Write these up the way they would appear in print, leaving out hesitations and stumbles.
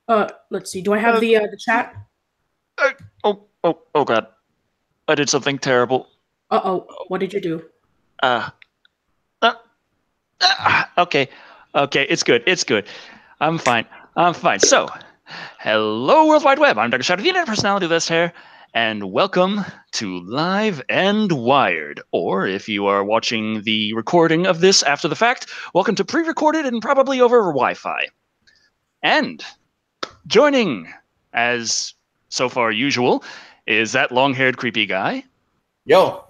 Let's see. Do I have Uh, the chat? uh, oh God! I did something terrible. Uh-oh. What did you do? Uh, uh, okay, okay, it's good. It's good. I'm fine. I'm fine. So, hello, World Wide Web. I'm Dr. Shado, the Internet Personality List here, and welcome to Live and Wired. Or, if you are watching the recording of this after the fact, welcome to pre-recorded and probably over Wi-Fi. And joining, as so far usual, is that long-haired creepy guy Yo,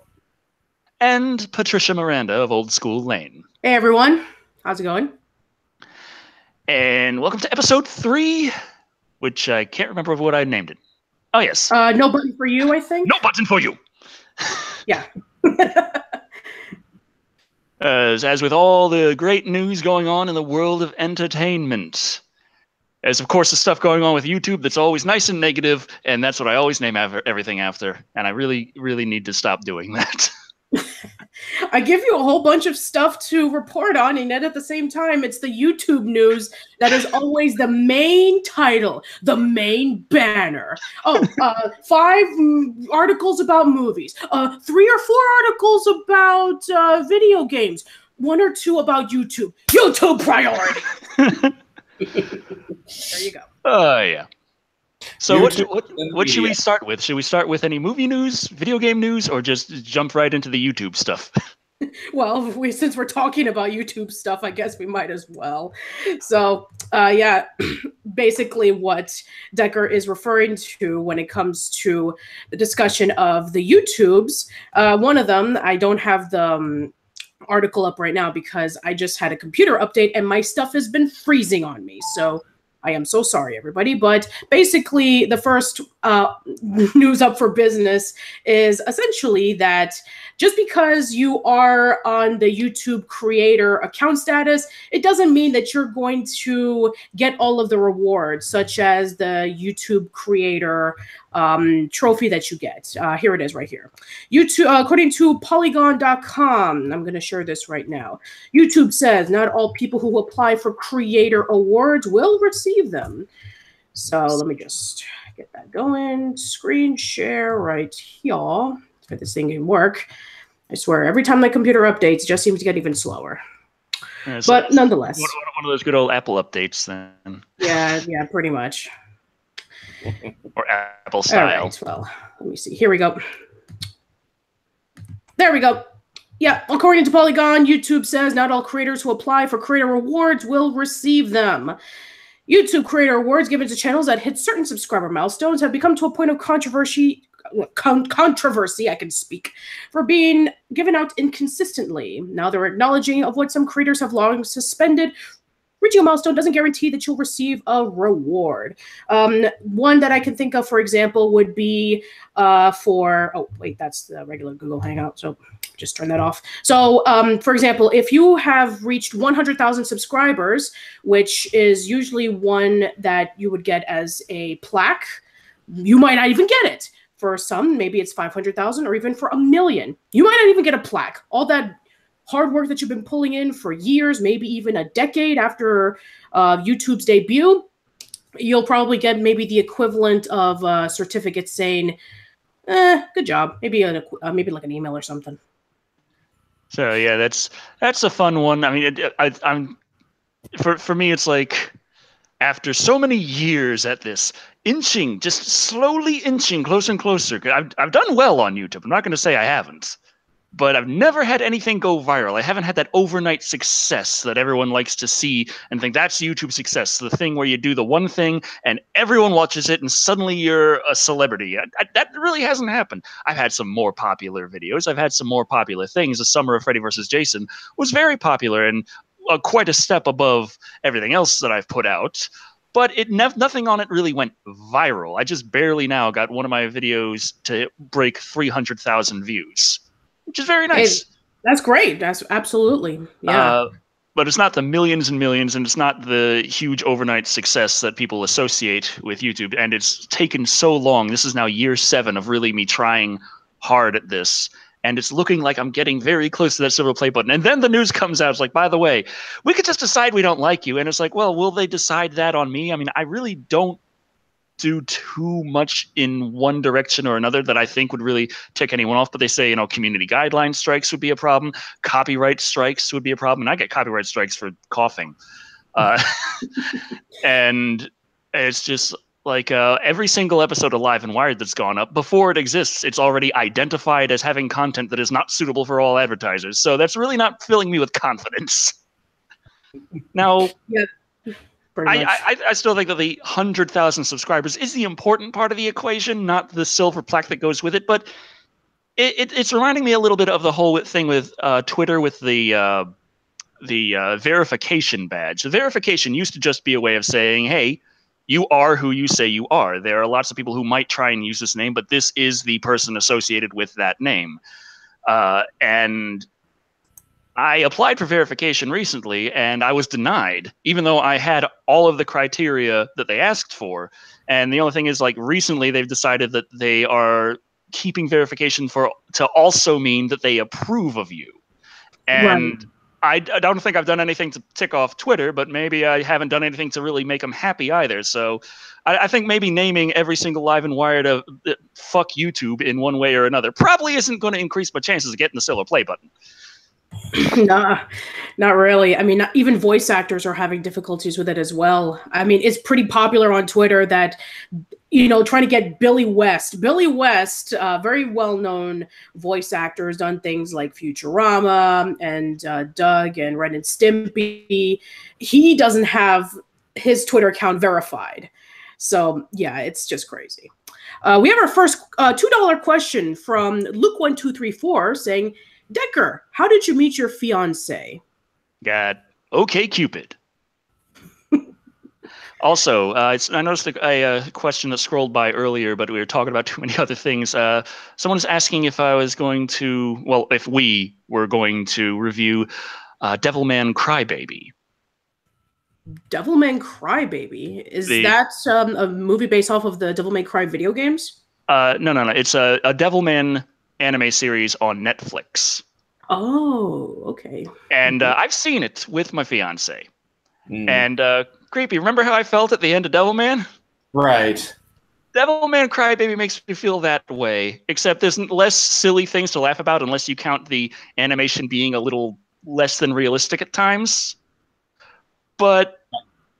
and Patricia Miranda of Old School Lane. Hey, everyone. How's it going? And welcome to episode 3, which I can't remember what I named it. Oh, yes. No button for you, I think? No button for you. Yeah. As with all the great news going on in the world of entertainment. As, of course, the stuff going on with YouTube that's always nice and negative, and that's what I always name everything after. And I really, really need to stop doing that. I give you a whole bunch of stuff to report on, and yet at the same time, it's the YouTube news that is always the main title, the main banner. Oh, 5 articles about movies, 3 or 4 articles about video games, 1 or 2 about YouTube. YouTube priority. There you go. Oh, yeah. So what should media. we start with? Should we start with any movie news, video game news, or just jump right into the YouTube stuff? Well, since we're talking about YouTube stuff, I guess we might as well. So, yeah, basically what Decker is referring to when it comes to the discussion of the YouTubes, one of them, I don't have the article up right now because I just had a computer update and my stuff has been freezing on me. So I am so sorry, everybody. But basically, the first news up for business is essentially that just because you are on the YouTube creator account status, it doesn't mean that you're going to get all of the rewards, such as the YouTube creator trophy that you get. Here it is right here. YouTube, according to Polygon.com, I'm going to share this right now. YouTube says not all people who apply for creator awards will receive them. So let me just get that going. Screen share right here. If this thing can work. I swear, every time my computer updates, it just seems to get even slower. Yeah, but nonetheless. One of those good old Apple updates then. Yeah, pretty much. Or Apple style. All right, well, let me see. Here we go. There we go. Yeah, according to Polygon, YouTube says not all creators who apply for creator rewards will receive them. YouTube creator awards given to channels that hit certain subscriber milestones have become to a point of controversy, I can speak, for being given out inconsistently. Now they're acknowledging of what some creators have long suspended. Reaching a milestone doesn't guarantee that you'll receive a reward. One that I can think of, for example, would be oh, wait, that's the regular Google Hangout, so just turn that off. So, for example, if you have reached 100,000 subscribers, which is usually one that you would get as a plaque, you might not even get it. For some, maybe it's 500,000 or even for 1 million. You might not even get a plaque. All that hard work that you've been pulling in for years, maybe even a decade after YouTube's debut, you'll probably get maybe the equivalent of a certificate saying, good job. Maybe like an email or something. So yeah, that's a fun one. I mean, I'm for me, it's like after so many years at this, just slowly inching closer and closer. I've done well on YouTube. I'm not going to say I haven't. But I've never had anything go viral. I haven't had that overnight success that everyone likes to see and think that's YouTube success, the thing where you do the one thing and everyone watches it and suddenly you're a celebrity. That really hasn't happened. I've had some more popular videos. I've had some more popular things. The Summer of Freddy vs. Jason was very popular and quite a step above everything else that I've put out. But nothing on it really went viral. I just barely now got one of my videos to break 300,000 views. Which is very nice. Hey, that's great. That's absolutely, yeah. But it's not the millions and millions, and it's not the huge overnight success that people associate with YouTube. And it's taken so long. This is now year 7 of really me trying hard at this. and it's looking like I'm getting very close to that silver play button. And then the news comes out. It's like, by the way, we could just decide we don't like you. And it's like, well, will they decide that on me? I mean, I really don't do too much in one direction or another that I think would really tick anyone off. But they say, community guideline strikes would be a problem. Copyright strikes would be a problem. And I get copyright strikes for coughing. And it's just like every single episode of Live and Wired that's gone up, before it exists, it's already identified as having content that is not suitable for all advertisers. So that's really not filling me with confidence. Now, yeah. I still think that the 100,000 subscribers is the important part of the equation, not the silver plaque that goes with it. But it's reminding me a little bit of the whole thing with Twitter with the verification badge. The verification used to just be a way of saying, hey, you are who you say you are. There are lots of people who might try and use this name, but this is the person associated with that name. And I applied for verification recently, and I was denied, even though I had all of the criteria that they asked for. And the only thing is, like, recently they've decided that they are keeping verification to also mean that they approve of you. And I don't think I've done anything to tick off Twitter, but maybe I haven't done anything to really make them happy either. So I think maybe naming every single Live and Wired fuck YouTube in one way or another probably isn't going to increase my chances of getting the silver play button. Nah, not really. I mean, even voice actors are having difficulties with it as well. I mean, it's pretty popular on Twitter that, trying to get Billy West, very well-known voice actor, has done things like Futurama and Doug and Ren and Stimpy. He doesn't have his Twitter account verified. So, yeah, it's just crazy. We have our first $2 question from Luke1234 saying, Decker, how did you meet your fiance? God, okay, Cupid. Also, I noticed a question that scrolled by earlier, but we were talking about too many other things. Someone's asking if if we were going to review Devilman Crybaby. Devilman Crybaby? Is that a movie based off of the Devil May Cry video games? No. It's a Devilman anime series on Netflix. Oh, okay. And I've seen it with my fiance. And creepy. Remember how I felt at the end of Devilman? Right. Devilman Crybaby makes me feel that way, except there's less silly things to laugh about unless you count the animation being a little less than realistic at times. But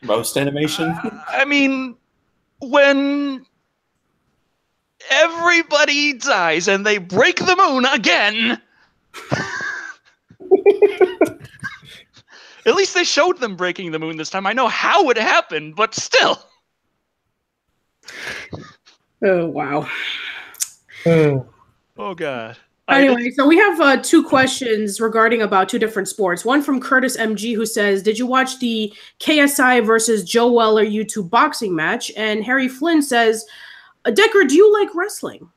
most animation? I mean, when everybody dies and they break the moon again. At least they showed them breaking the moon this time. I know how it happened, but still. Oh, wow. Oh, God. Anyway, so we have two questions regarding about two different sports. One from Curtis MG, who says, did you watch the KSI versus Joe Weller YouTube boxing match? And Harry Flynn says, Decker, do you like wrestling?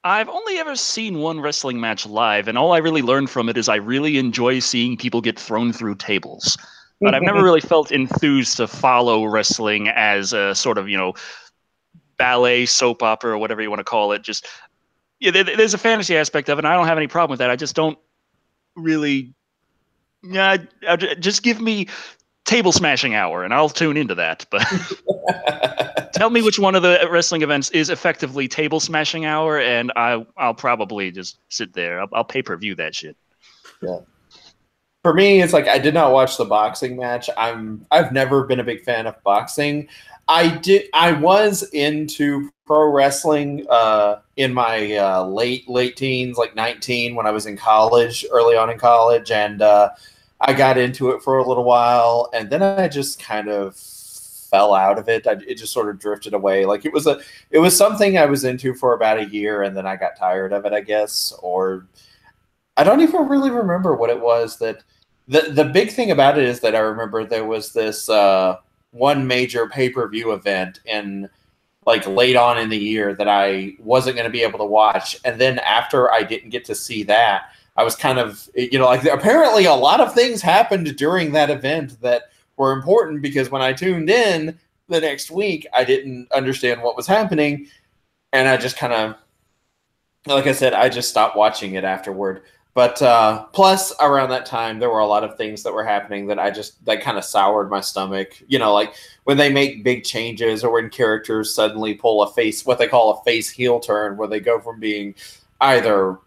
I've only ever seen one wrestling match live, and all I really learned from it is I really enjoy seeing people get thrown through tables. But I've never really felt enthused to follow wrestling as a sort of, ballet, soap opera, or whatever you want to call it. Just, there's a fantasy aspect of it, and I don't have any problem with that. I just don't really, just give me Table Smashing Hour, and I'll tune into that. But tell me which one of the wrestling events is effectively Table Smashing Hour, and I'll probably just sit there. I'll pay-per-view that shit. Yeah. For me, it's like I did not watch the boxing match. I've never been a big fan of boxing. I was into pro wrestling in my late teens, like 19, when I was in college, early on in college, and I got into it for a little while, and then I just kind of fell out of it. It just sort of drifted away. Like it was something I was into for about a year, and then I got tired of it, I guess. Or I don't even really remember what it was. That the big thing about it is that I remember there was this one major pay-per-view event in like late on in the year that I wasn't going to be able to watch, and then after I didn't get to see that, I was kind of, like apparently a lot of things happened during that event that were important, because when I tuned in the next week, I didn't understand what was happening. And I just kind of like I said, I just stopped watching it afterward. But plus, around that time, there were a lot of things that were happening that kind of soured my stomach. You know, like when they make big changes, or when characters suddenly pull what they call a face heel turn, where they go from being either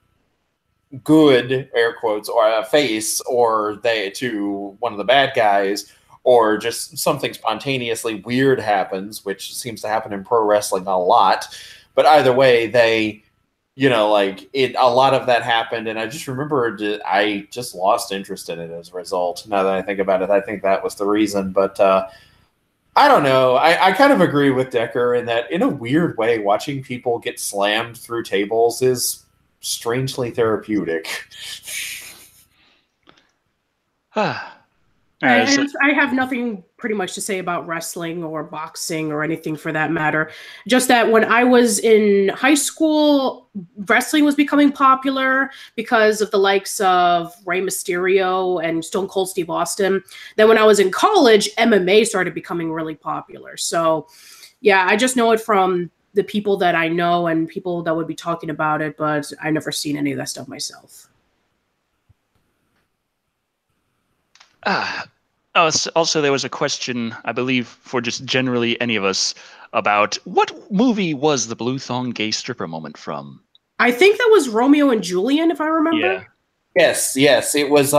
good, air quotes, or a face, or to one of the bad guys, or just something spontaneously weird happens, which seems to happen in pro wrestling a lot. But either way, a lot of that happened, and I just remember I just lost interest in it as a result. Now that I think about it, I think that was the reason. But I don't know. I kind of agree with Decker in that, in a weird way, watching people get slammed through tables is strangely therapeutic. I have nothing pretty much to say about wrestling or boxing or anything for that matter. Just that when I was in high school, wrestling was becoming popular because of the likes of Rey Mysterio and Stone Cold Steve Austin. Then when I was in college, MMA started becoming really popular. So yeah, I just know it from the people that I know and people that would be talking about it, but I've never seen any of that stuff myself. Also, there was a question, I believe, for just generally any of us, about what movie was the blue thong gay stripper moment from? I think that was Romeo and Juliet, if I remember. Yeah. Yes, it was.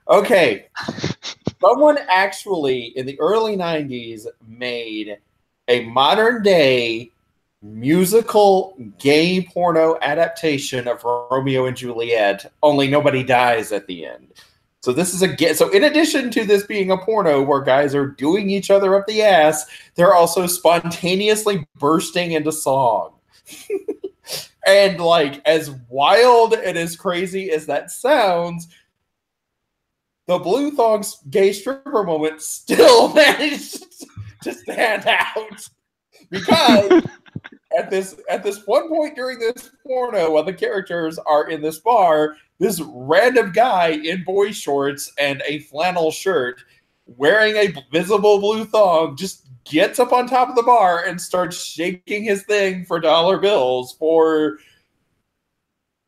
Okay, someone actually in the early '90s made a modern day musical gay porno adaptation of Romeo and Juliet, only nobody dies at the end. So this is so in addition to this being a porno where guys are doing each other up the ass, they're also spontaneously bursting into song. And like, as wild and as crazy as that sounds, the Blue Thong's gay stripper moment still managed to stand out. Because at this one point during this porno, while the characters are in this bar, this random guy in boy shorts and a flannel shirt wearing a visible blue thong just gets up on top of the bar and starts shaking his thing for dollar bills for,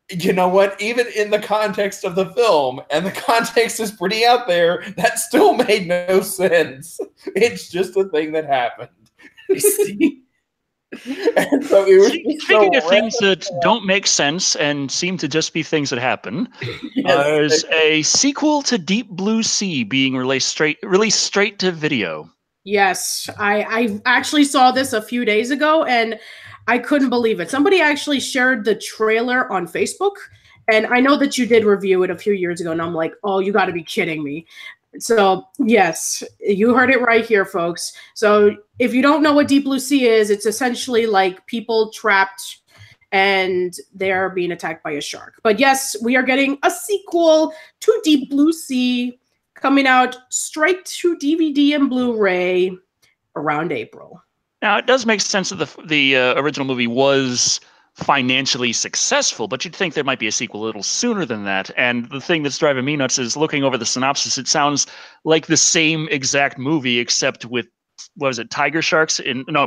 you know what, even in the context of the film, and the context is pretty out there, that still made no sense. It's just a thing that happened. And so it was speaking of things that don't make sense and seem to just be things that happen, there's a sequel to Deep Blue Sea being released straight to video. Yes, I actually saw this a few days ago and I couldn't believe it. Somebody actually shared the trailer on Facebook, and I know that you did review it a few years ago, and I'm like, oh, you got to be kidding me. So yes, you heard it right here, folks. So if you don't know what Deep Blue Sea is, it's essentially like people trapped and they're being attacked by a shark. But yes, we are getting a sequel to Deep Blue Sea coming out straight to DVD and Blu-ray around April. Now, it does make sense that the original movie was financially successful, but you'd think there might be a sequel a little sooner than that. And the thing that's driving me nuts is looking over the synopsis, it sounds like the same exact movie, except with, what was it,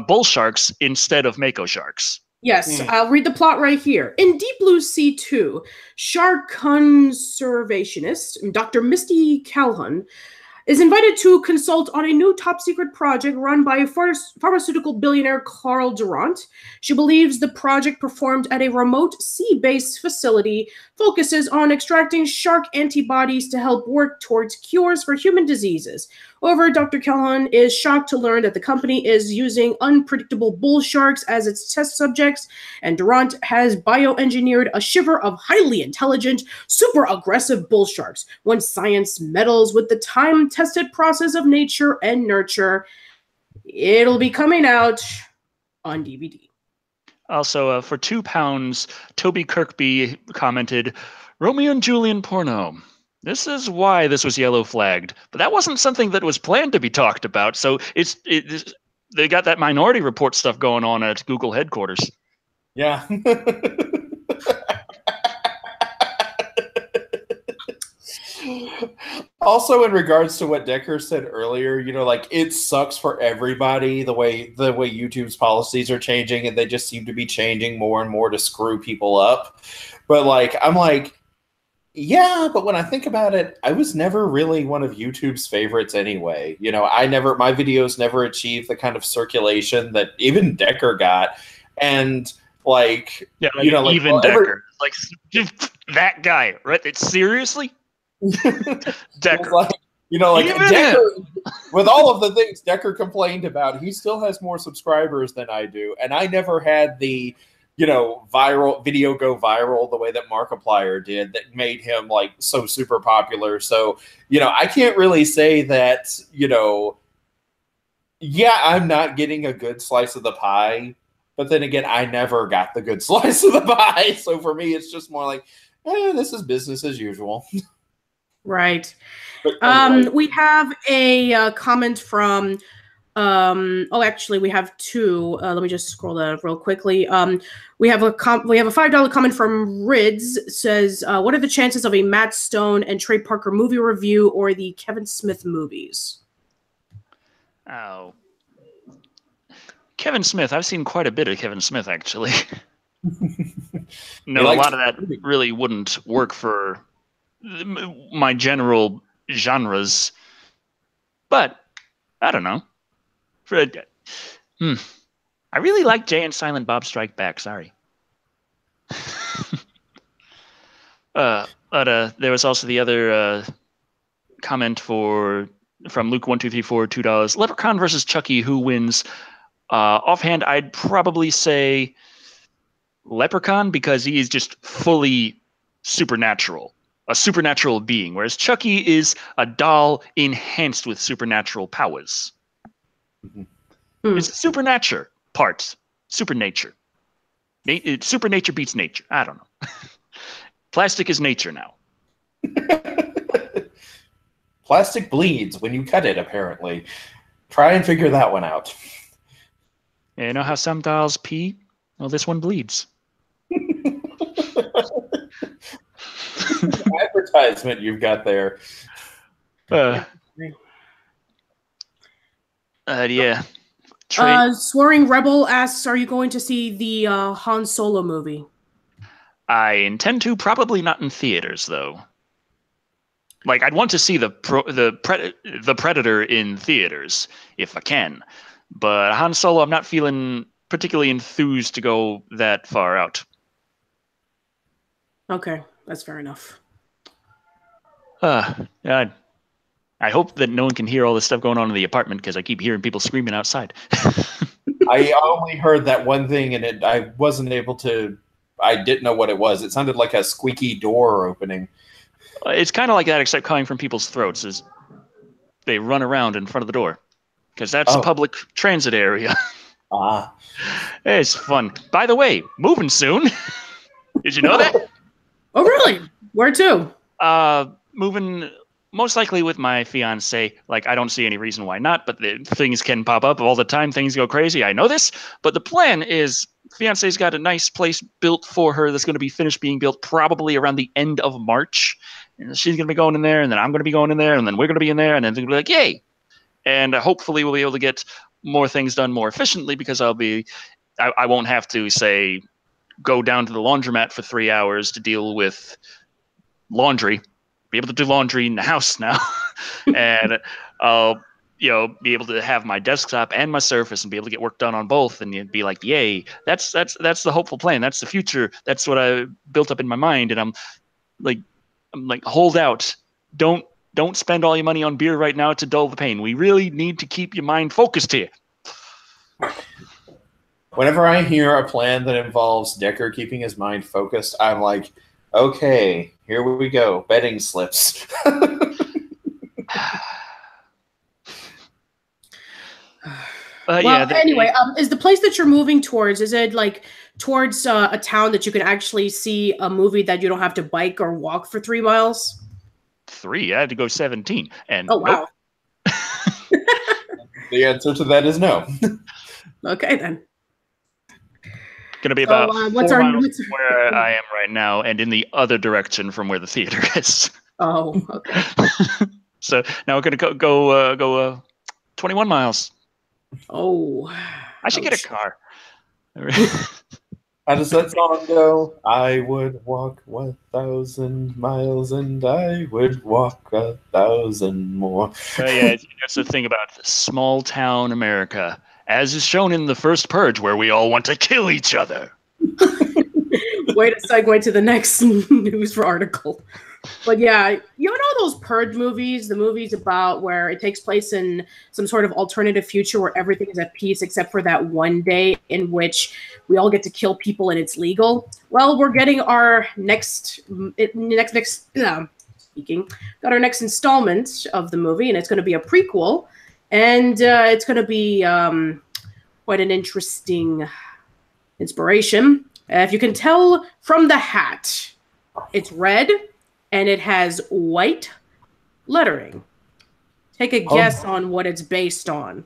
bull sharks instead of mako sharks. Yes, I'll read the plot right here. In Deep Blue Sea 2, shark conservationist Dr. Misty Calhoun is invited to consult on a new top-secret project run by pharmaceutical billionaire Carl Durant. She believes the project, performed at a remote sea-based facility, focuses on extracting shark antibodies to help work towards cures for human diseases. However, Dr. Calhoun is shocked to learn that the company is using unpredictable bull sharks as its test subjects, and Durant has bioengineered a shiver of highly intelligent, super aggressive bull sharks when science meddles with the time-tested process of nature and nurture. It'll be coming out on DVD. Also, for £2, Toby Kirkby commented, Romeo and Juliet porno. This is why this was yellow flagged. But that wasn't something that was planned to be talked about. So they got that Minority Report stuff going on at Google headquarters. Yeah. Also, in regards to what Decker said earlier, you know, like it sucks for everybody the way YouTube's policies are changing, and they just seem to be changing more and more to screw people up. But like, I'm like, yeah, but when I think about it, I was never really one of YouTube's favorites anyway. You know, my videos never achieved the kind of circulation that even Decker got, and like, Yeah, like, you know, like even Decker, like that guy, right? It's seriously. Decker. Like, you know, like Even Decker, with all of the things Decker complained about, he still has more subscribers than I do, and I never had the, you know, video go viral the way that Markiplier did that made him like so super popular. So, you know, I can't really say that, you know, yeah, I'm not getting a good slice of the pie, but then again, I never got the good slice of the pie. So for me, it's just more like, this is business as usual. Right. But anyway. We have a comment from actually we have two. Let me just scroll that up real quickly. We have a $5 comment from Rids. Says, what are the chances of a Matt Stone and Trey Parker movie review or the Kevin Smith movies? Oh, Kevin Smith. I've seen quite a bit of Kevin Smith, actually. No, a lot of that really wouldn't work for my general genres, but I don't know. I really like Jay and Silent Bob Strike Back. Sorry. But there was also the other comment from Luke1234, $2. Leprechaun versus Chucky. Who wins? Offhand, I'd probably say Leprechaun because he is just fully supernatural. A supernatural being, whereas Chucky is a doll enhanced with supernatural powers. Mm-hmm. It's supernature parts. Supernature. Supernature beats nature. I don't know. Plastic is nature now. Plastic bleeds when you cut it, apparently. Try and figure that one out. Yeah, you know how some dolls pee? Well, this one bleeds. Advertisement you've got there. Yeah. Swearing Rebel asks, are you going to see the Han Solo movie? I intend to, probably not in theaters, though. Like, I'd want to see the Predator in theaters, if I can. But Han Solo, I'm not feeling particularly enthused to go that far out. Okay, that's fair enough. I hope that no one can hear all this stuff going on in the apartment because I keep hearing people screaming outside. I only heard that one thing, and I wasn't able to. I didn't know what it was. It sounded like a squeaky door opening. It's kind of like that, except coming from people's throats as they run around in front of the door because that's a public transit area. It's fun. By the way, moving soon. Did you know that? Oh, really? Where to? Moving most likely with my fiance. Like, I don't see any reason why not, but things can pop up all the time. Things go crazy. I know this, but the plan is fiance's got a nice place built for her that's going to be finished being built probably around the end of March. And she's going to be going in there, and then I'm going to be going in there, and then we're going to be in there, and then they're going to be like, yay. And hopefully we'll be able to get more things done more efficiently because I won't have to, say, go down to the laundromat for 3 hours to deal with laundry. Be able to do laundry in the house now. And I'll, be able to have my desktop and my Surface and be able to get work done on both, and you'd be like, yay. That's the hopeful plan. That's the future. That's what I built up in my mind. And I'm like, hold out. Don't spend all your money on beer right now to dull the pain. We really need to keep your mind focused here. Whenever I hear a plan that involves Decker keeping his mind focused, I'm like, okay, here we go. Betting slips. Anyway, is the place that you're moving towards, is it like towards a town that you can actually see a movie that you don't have to bike or walk for 3 miles? 3? I had to go 17. And oh, wow. Nope. The answer to that is no. Okay, then. Going to be about 4 miles from where I am right now and in the other direction from where the theater is. Oh, okay. So now we're gonna go 21 miles. Oh, I should get a ouch. car. How does that song go? I would walk 1,000 miles and I would walk 1,000 more. Yeah, that's the thing about small town America, as is shown in the first Purge, where we all want to kill each other. Way to segue to the next news article. But yeah, you know those Purge movies, the movies about where it takes place in some sort of alternative future where everything is at peace except for that one day in which we all get to kill people and it's legal. Well, we're getting our speaking, got our next installment of the movie, and it's going to be a prequel, and it's going to be quite an interesting inspiration. If you can tell from the hat, it's red. And it has white lettering. Take a guess on what it's based on.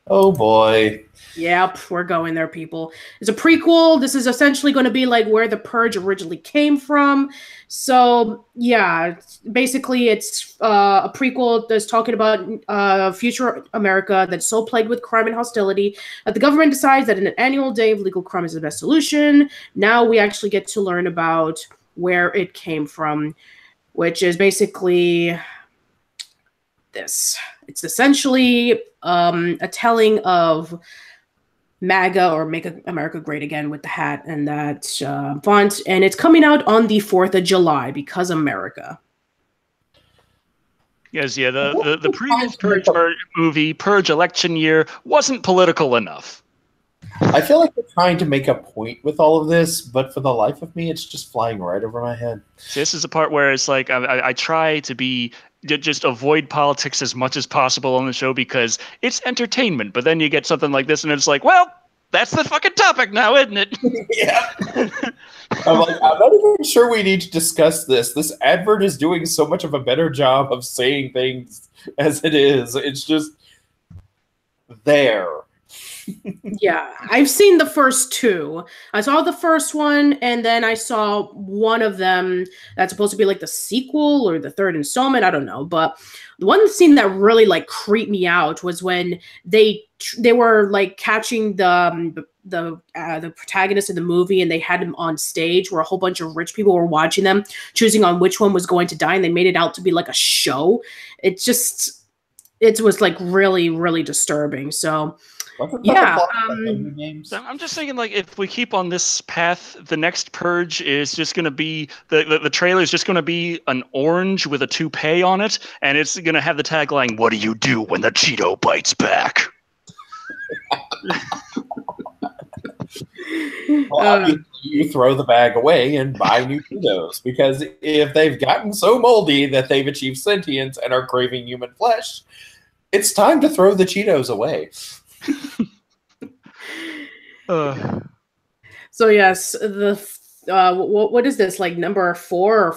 Oh boy. Yep, we're going there, people. It's a prequel. This is essentially going to be like where the Purge originally came from. So, yeah, basically it's a prequel that's talking about future America that's so plagued with crime and hostility that the government decides that an annual day of legal crime is the best solution. Now we actually get to learn about where it came from, which is basically this. It's essentially a telling of MAGA, or Make America Great Again, with the hat and that font. And it's coming out on the 4th of July because America. Yes, yeah, the previous Purge movie, Purge election year, wasn't political enough. I feel like they're trying to make a point with all of this, but for the life of me, it's just flying right over my head. See, this is the part where it's like I try to be just avoid politics as much as possible on the show because it's entertainment. But then you get something like this, and it's like, well, that's the fucking topic now, isn't it? Yeah. I'm like, I'm not even sure we need to discuss this. This advert is doing so much of a better job of saying things as it is. It's just there. Yeah, I've seen the first two. I saw the first one, and then I saw one of them that's supposed to be like the sequel or the third installment. I don't know, but the one scene that really like creeped me out was when they were like catching the protagonist of the movie, and they had him on stage where a whole bunch of rich people were watching them, choosing on which one was going to die, and they made it out to be like a show. It was like really, really disturbing. So. Yeah, I'm just thinking, like, if we keep on this path, the next Purge is just going to be the trailer is just going to be an orange with a toupee on it, and it's going to have the tagline, "What do you do when the Cheeto bites back?" Well, you throw the bag away and buy new Cheetos, because if they've gotten so moldy that they've achieved sentience and are craving human flesh, it's time to throw the Cheetos away. So yes, the what is this, like number 4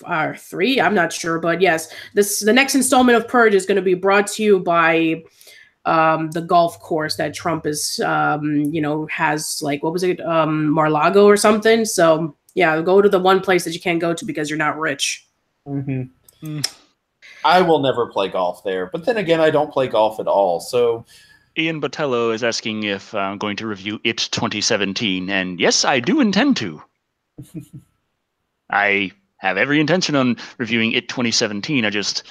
or 3? I'm not sure, but yes, the next installment of Purge is going to be brought to you by the golf course that Trump is has, like, what was it, Mar-a-Lago or something. So yeah, go to the one place that you can't go to because you're not rich. Mm-hmm. I will never play golf there, but then again, I don't play golf at all, so. Ian Botello is asking if I'm going to review It 2017, and yes, I do intend to. I have every intention on reviewing It 2017. I just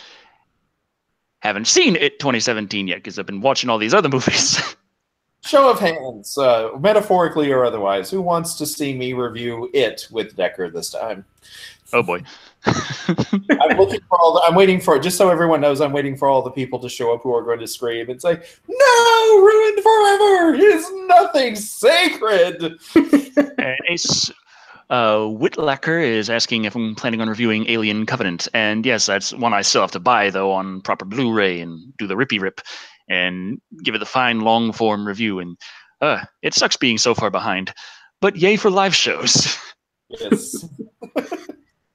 haven't seen It 2017 yet because I've been watching all these other movies. Show of hands, metaphorically or otherwise, who wants to see me review It with Decker this time? Oh boy. I'm waiting for, just so everyone knows, I'm waiting for all the people to show up who are going to scream and say, "No, ruined forever is nothing sacred." And Ace Whitlacker is asking if I'm planning on reviewing Alien Covenant. And yes, that's one I still have to buy, though, on proper Blu-ray and do the rippy rip and give it the fine long form review. And it sucks being so far behind. But yay for live shows. Yes.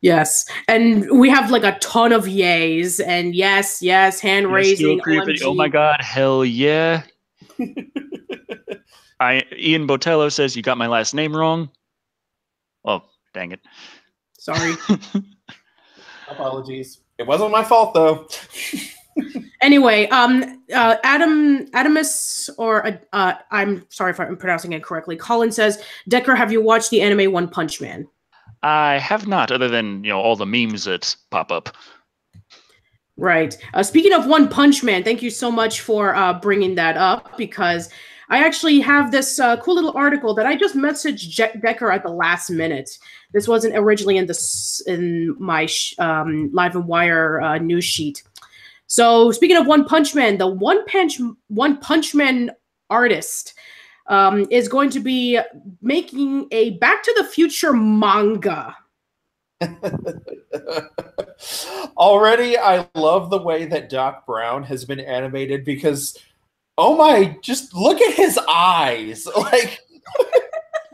Yes, and we have like a ton of yays, and yes, hand raising. Oh my god, hell yeah! Ian Botello says you got my last name wrong. Oh, dang it! Sorry. Apologies. It wasn't my fault though. Anyway, Adamus, or I'm sorry if I'm pronouncing it correctly. Colin says, Decker, have you watched the anime One Punch Man? I have not, other than all the memes that pop up. Right. Speaking of One Punch Man, thank you so much for bringing that up, because I actually have this cool little article that I just messaged Decker at the last minute. This wasn't originally in my Live and Wire news sheet. So speaking of One Punch Man, the One Punch Man artist is going to be making a Back to the Future manga. Already, I love the way that Doc Brown has been animated, because, oh my, just look at his eyes. Like,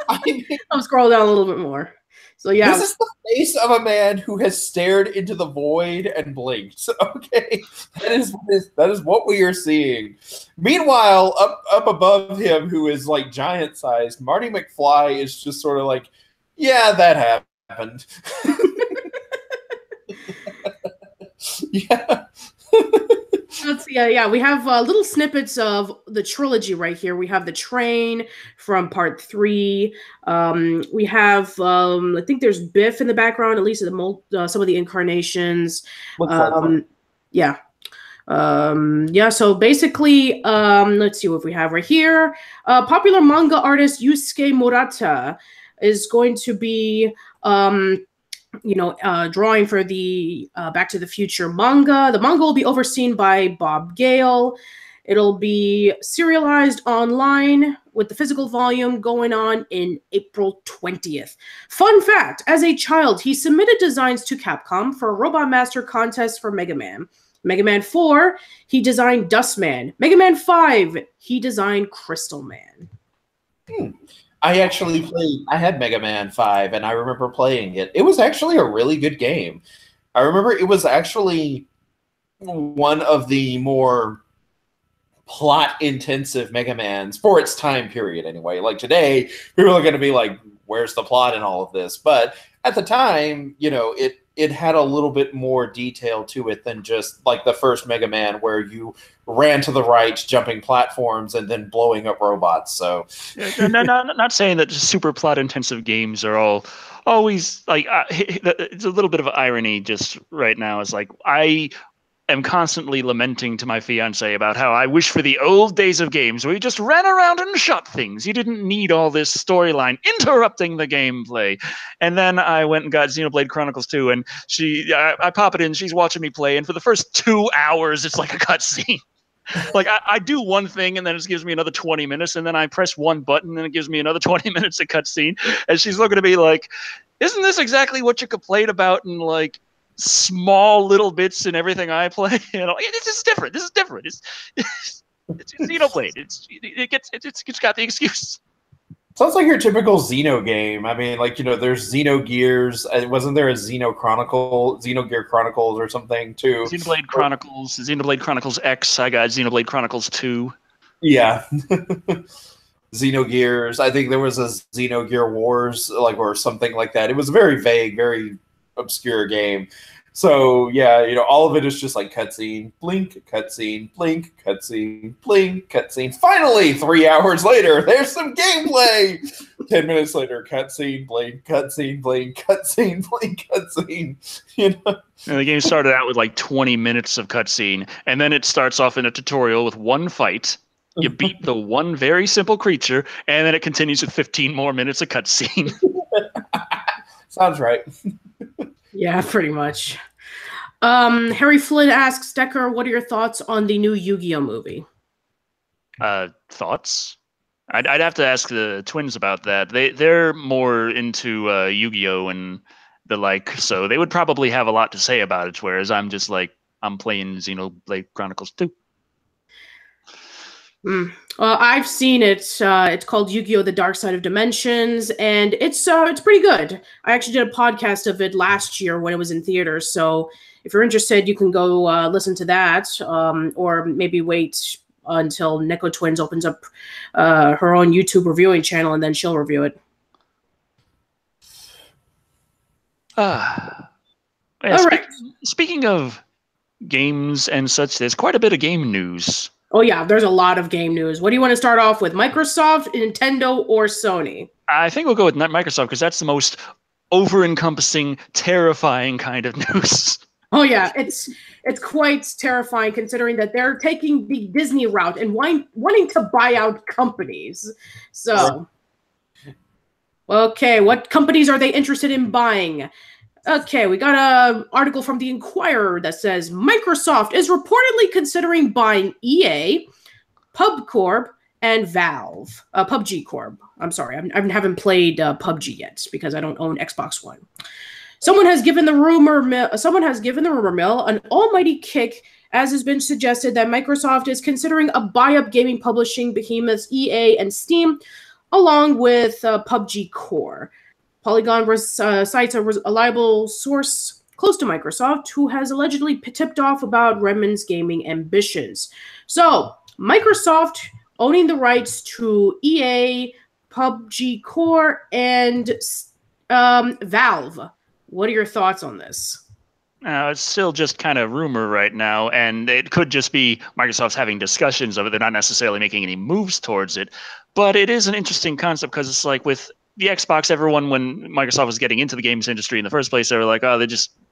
I mean, I'm scrolling down a little bit more. So yeah, this is the face of a man who has stared into the void and blinked. Okay, that is what we are seeing. Meanwhile, up above him, who is like giant sized, Marty McFly is just sort of like, yeah, that happened. Yeah. Let's see. Yeah, we have little snippets of the trilogy right here. We have the train from part 3. We have, I think there's Biff in the background, at least some of the incarnations. Yeah. Yeah, so basically, let's see what we have right here. Popular manga artist Yusuke Murata is going to be drawing for the Back to the Future manga. The manga will be overseen by Bob Gale. It'll be serialized online with the physical volume going on in April 20th. Fun fact, as a child, he submitted designs to Capcom for a Robot Master contest for Mega Man. Mega Man 4, he designed Dustman. Mega Man 5, he designed Crystal Man. I had Mega Man 5, and I remember playing it. It was actually a really good game. I remember it was actually one of the more plot-intensive Mega Mans for its time period, anyway. Like today, people are going to be like, where's the plot in all of this? But at the time, it had a little bit more detail to it than just like the first Mega Man, where you ran to the right, jumping platforms and then blowing up robots. So, not saying that super plot-intensive games are always like. It's a little bit of irony just right now. Is like I am constantly lamenting to my fiance about how I wish for the old days of games where you just ran around and shot things. You didn't need all this storyline interrupting the gameplay. And then I went and got Xenoblade Chronicles 2, and I pop it in, she's watching me play, and for the first 2 hours, it's like a cutscene. Like I do one thing, and then it gives me another 20 minutes, and then I press one button, and it gives me another 20 minutes of cutscene. And she's looking at me like, isn't this exactly what you complain about in like small little bits in everything I play? This is different. This is different. It's Xenoblade. It's got the excuse. Sounds like your typical Xeno game. I mean, like, there's Xenogears. Wasn't there a Xenogear Chronicles or something too? Xenoblade Chronicles X. I got Xenoblade Chronicles 2. Yeah. Xenogears. I think there was a Xenogear Wars, or something like that. It was a very vague, very obscure game. So yeah, all of it is just like cutscene, blink, cutscene, blink, cutscene, blink, cutscene. Finally, 3 hours later, there's some gameplay. 10 minutes later, cutscene, blink, cutscene, blink, cutscene, blink, cutscene. And the game started out with like 20 minutes of cutscene, and then it starts off in a tutorial with one fight. You beat the one very simple creature, and then it continues with 15 more minutes of cutscene. Sounds right. Yeah, pretty much. Harry Flynn asks, Decker, what are your thoughts on the new Yu-Gi-Oh movie? Thoughts? I'd have to ask the twins about that. They're more into Yu-Gi-Oh and the like, so they would probably have a lot to say about it, whereas I'm just like, I'm playing Xenoblade Chronicles 2. I've seen it. It's called Yu-Gi-Oh! The Dark Side of Dimensions, and it's pretty good. I actually did a podcast of it last year when it was in theaters, so if you're interested, you can go listen to that, or maybe wait until Neko Twins opens up her own YouTube reviewing channel, and then she'll review it. Yeah, All right. Speaking of games and such. There's quite a bit of game news. Oh yeah, there's a lot of game news. What do you want to start off with? Microsoft, Nintendo, or Sony? I think we'll go with Microsoft because that's the most over-encompassing, terrifying kind of news. Oh yeah, it's quite terrifying considering that they're taking the Disney route and wanting to buy out companies. So, okay, what companies are they interested in buying? Okay, we got an article from the Inquirer that says Microsoft is reportedly considering buying EA, PubCorp, and Valve. PUBG Corp. I'm sorry, I haven't played PUBG yet because I don't own Xbox One. Someone has given the rumor mill an almighty kick, as has been suggested that Microsoft is considering a buy-up gaming publishing behemoths EA and Steam, along with PUBG Core. Polygon cites a reliable source close to Microsoft who has allegedly tipped off about Redmond's gaming ambitions. So, Microsoft owning the rights to EA, PUBG Core, and Valve. What are your thoughts on this? It's still just kind of rumor right now, and it could just be Microsoft's having discussions of it. They're not necessarily making any moves towards it, but it is an interesting concept because it's like with the Xbox, everyone, when Microsoft was getting into the games industry in the first place, they were like, oh,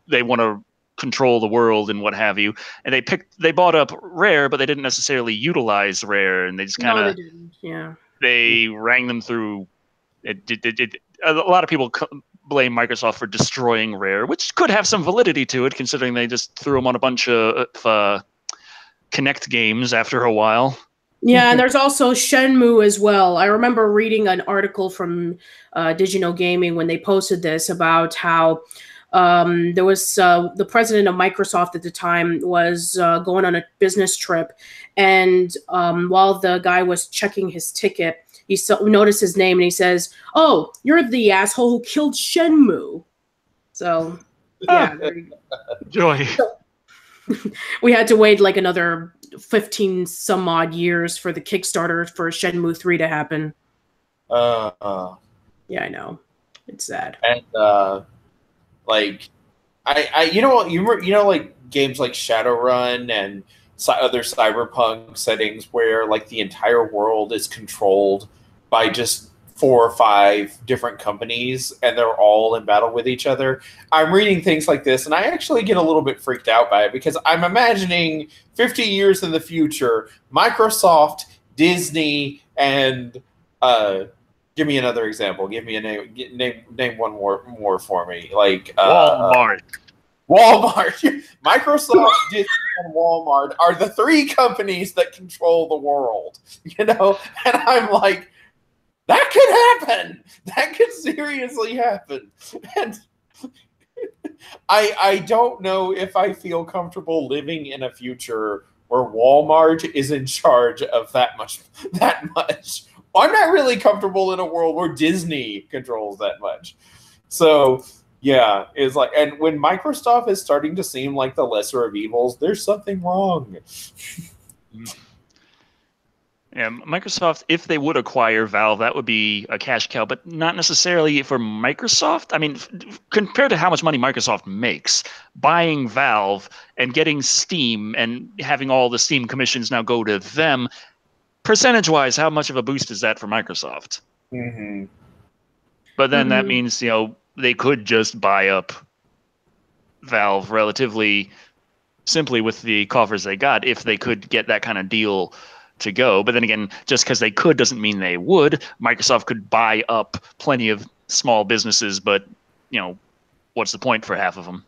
they want to control the world and what have you. And they bought up Rare, but they didn't necessarily utilize Rare, and they just kind of, they rang them through. A lot of people blame Microsoft for destroying Rare, which could have some validity to it, considering they just threw them on a bunch of Kinect games after a while. Yeah, and there's also Shenmue as well. I remember reading an article from Digino Gaming when they posted this about how there was the president of Microsoft at the time was going on a business trip, and while the guy was checking his ticket, he noticed his name and he says, "Oh, you're the asshole who killed Shenmue." So, yeah. Joy. So, we had to wait like another 15 some odd years for the Kickstarter for Shenmue 3 to happen. Yeah, I know. It's sad. And like you know like games like Shadowrun and other cyberpunk settings where like the entire world is controlled by just 4 or 5 different companies and they're all in battle with each other. I'm reading things like this and I actually get a little bit freaked out by it because I'm imagining 50 years in the future, Microsoft, Disney, and give me another example. Give me a name one more for me. Like Walmart. Microsoft, Disney, and Walmart are the 3 companies that control the world. And I'm like, that could happen. That could seriously happen. And I don't know if I feel comfortable living in a future where Walmart is in charge of that much. I'm not really comfortable in a world where Disney controls that much. So yeah, it's like, and when Microsoft is starting to seem like the lesser of evils, there's something wrong. Yeah, Microsoft, if they would acquire Valve, that would be a cash cow, but not necessarily for Microsoft. I mean, compared to how much money Microsoft makes, buying Valve and getting Steam and having all the Steam commissions now go to them, percentage-wise, how much of a boost is that for Microsoft? Mm-hmm. But then that means, they could just buy up Valve relatively simply with the coffers they got if they could get that kind of deal to go. But then again, just because they could doesn't mean they would. Microsoft could buy up plenty of small businesses, but what's the point for half of them?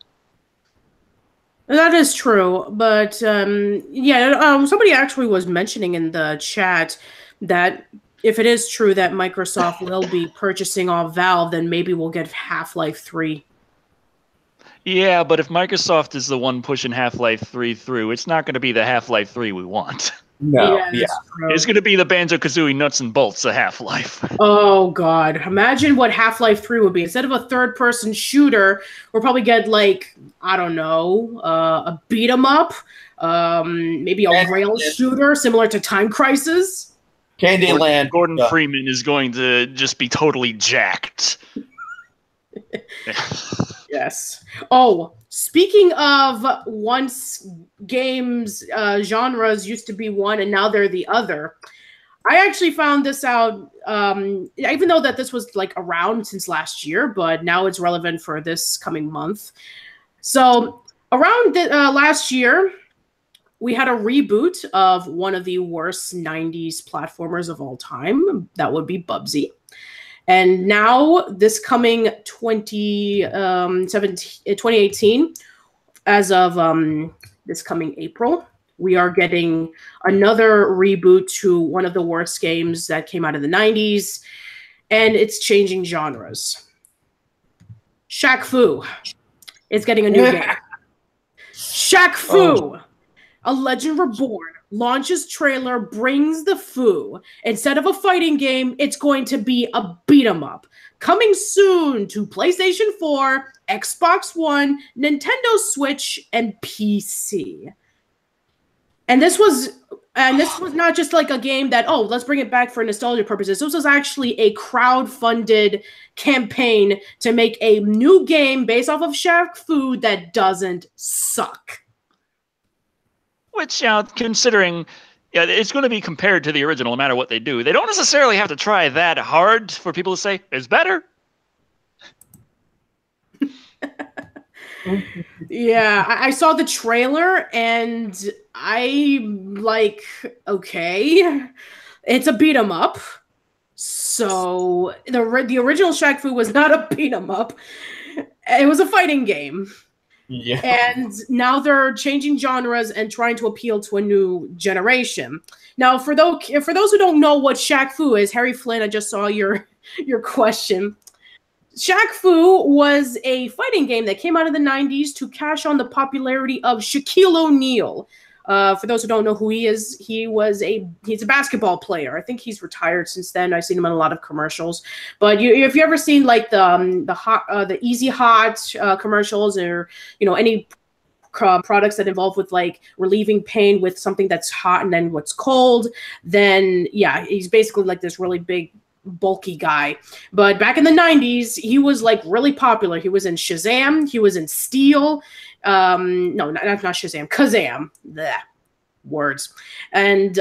That is true, but somebody actually was mentioning in the chat that if it is true that Microsoft will be purchasing off Valve, then maybe we'll get Half-Life 3. Yeah, but if Microsoft is the one pushing Half-Life 3 through, it's not going to be the Half-Life 3 we want. No, It's going to be the Banjo-Kazooie nuts and bolts of Half-Life. Oh, God. Imagine what Half-Life 3 would be. Instead of a third-person shooter, we'll probably get, like, I don't know, a beat-em-up, maybe a rail shooter similar to Time Crisis. Candyland. Gordon Freeman is going to just be totally jacked. Yes. Oh, speaking of once games genres used to be one and now they're the other. I actually found this out, even though that this was like around since last year, but now it's relevant for this coming month. So around last year, we had a reboot of one of the worst 90s platformers of all time. That would be Bubsy. And now, this coming 2018, as of this coming April, we are getting another reboot to one of the worst games that came out of the 90s, and it's changing genres. Shaq Fu is getting a new game. Shaq Fu, A Legend Reborn, launches trailer brings the Fu. Instead of a fighting game, it's going to be a beat 'em up. Coming soon to PlayStation 4, Xbox One, Nintendo Switch, and PC. And this was not just like a game that, oh, let's bring it back for nostalgia purposes. This was actually a crowd-funded campaign to make a new game based off of Shaq Fu that doesn't suck. Which, considering it's going to be compared to the original no matter what they do, they don't necessarily have to try that hard for people to say, it's better. Yeah, I saw the trailer and I'm like, okay, it's a beat 'em up. So the original Shaq Fu was not a beat 'em up. It was a fighting game. Yeah. And now they're changing genres and trying to appeal to a new generation. Now, for those who don't know what Shaq Fu is, Harry Flynn, I just saw your question. Shaq Fu was a fighting game that came out in the 90s to cash on the popularity of Shaquille O'Neal. For those who don't know who he is, he's a basketball player. I think he's retired since then. I've seen him on a lot of commercials. But if you ever seen like the Easy Hot commercials, or any products that involve with like relieving pain with something that's hot and then what's cold, then yeah, he's basically like this really big, bulky guy. But back in the 90s, he was like really popular. He was in Shazam. He was in Steel. No, not Shazam. Kazam. Blech. Words. And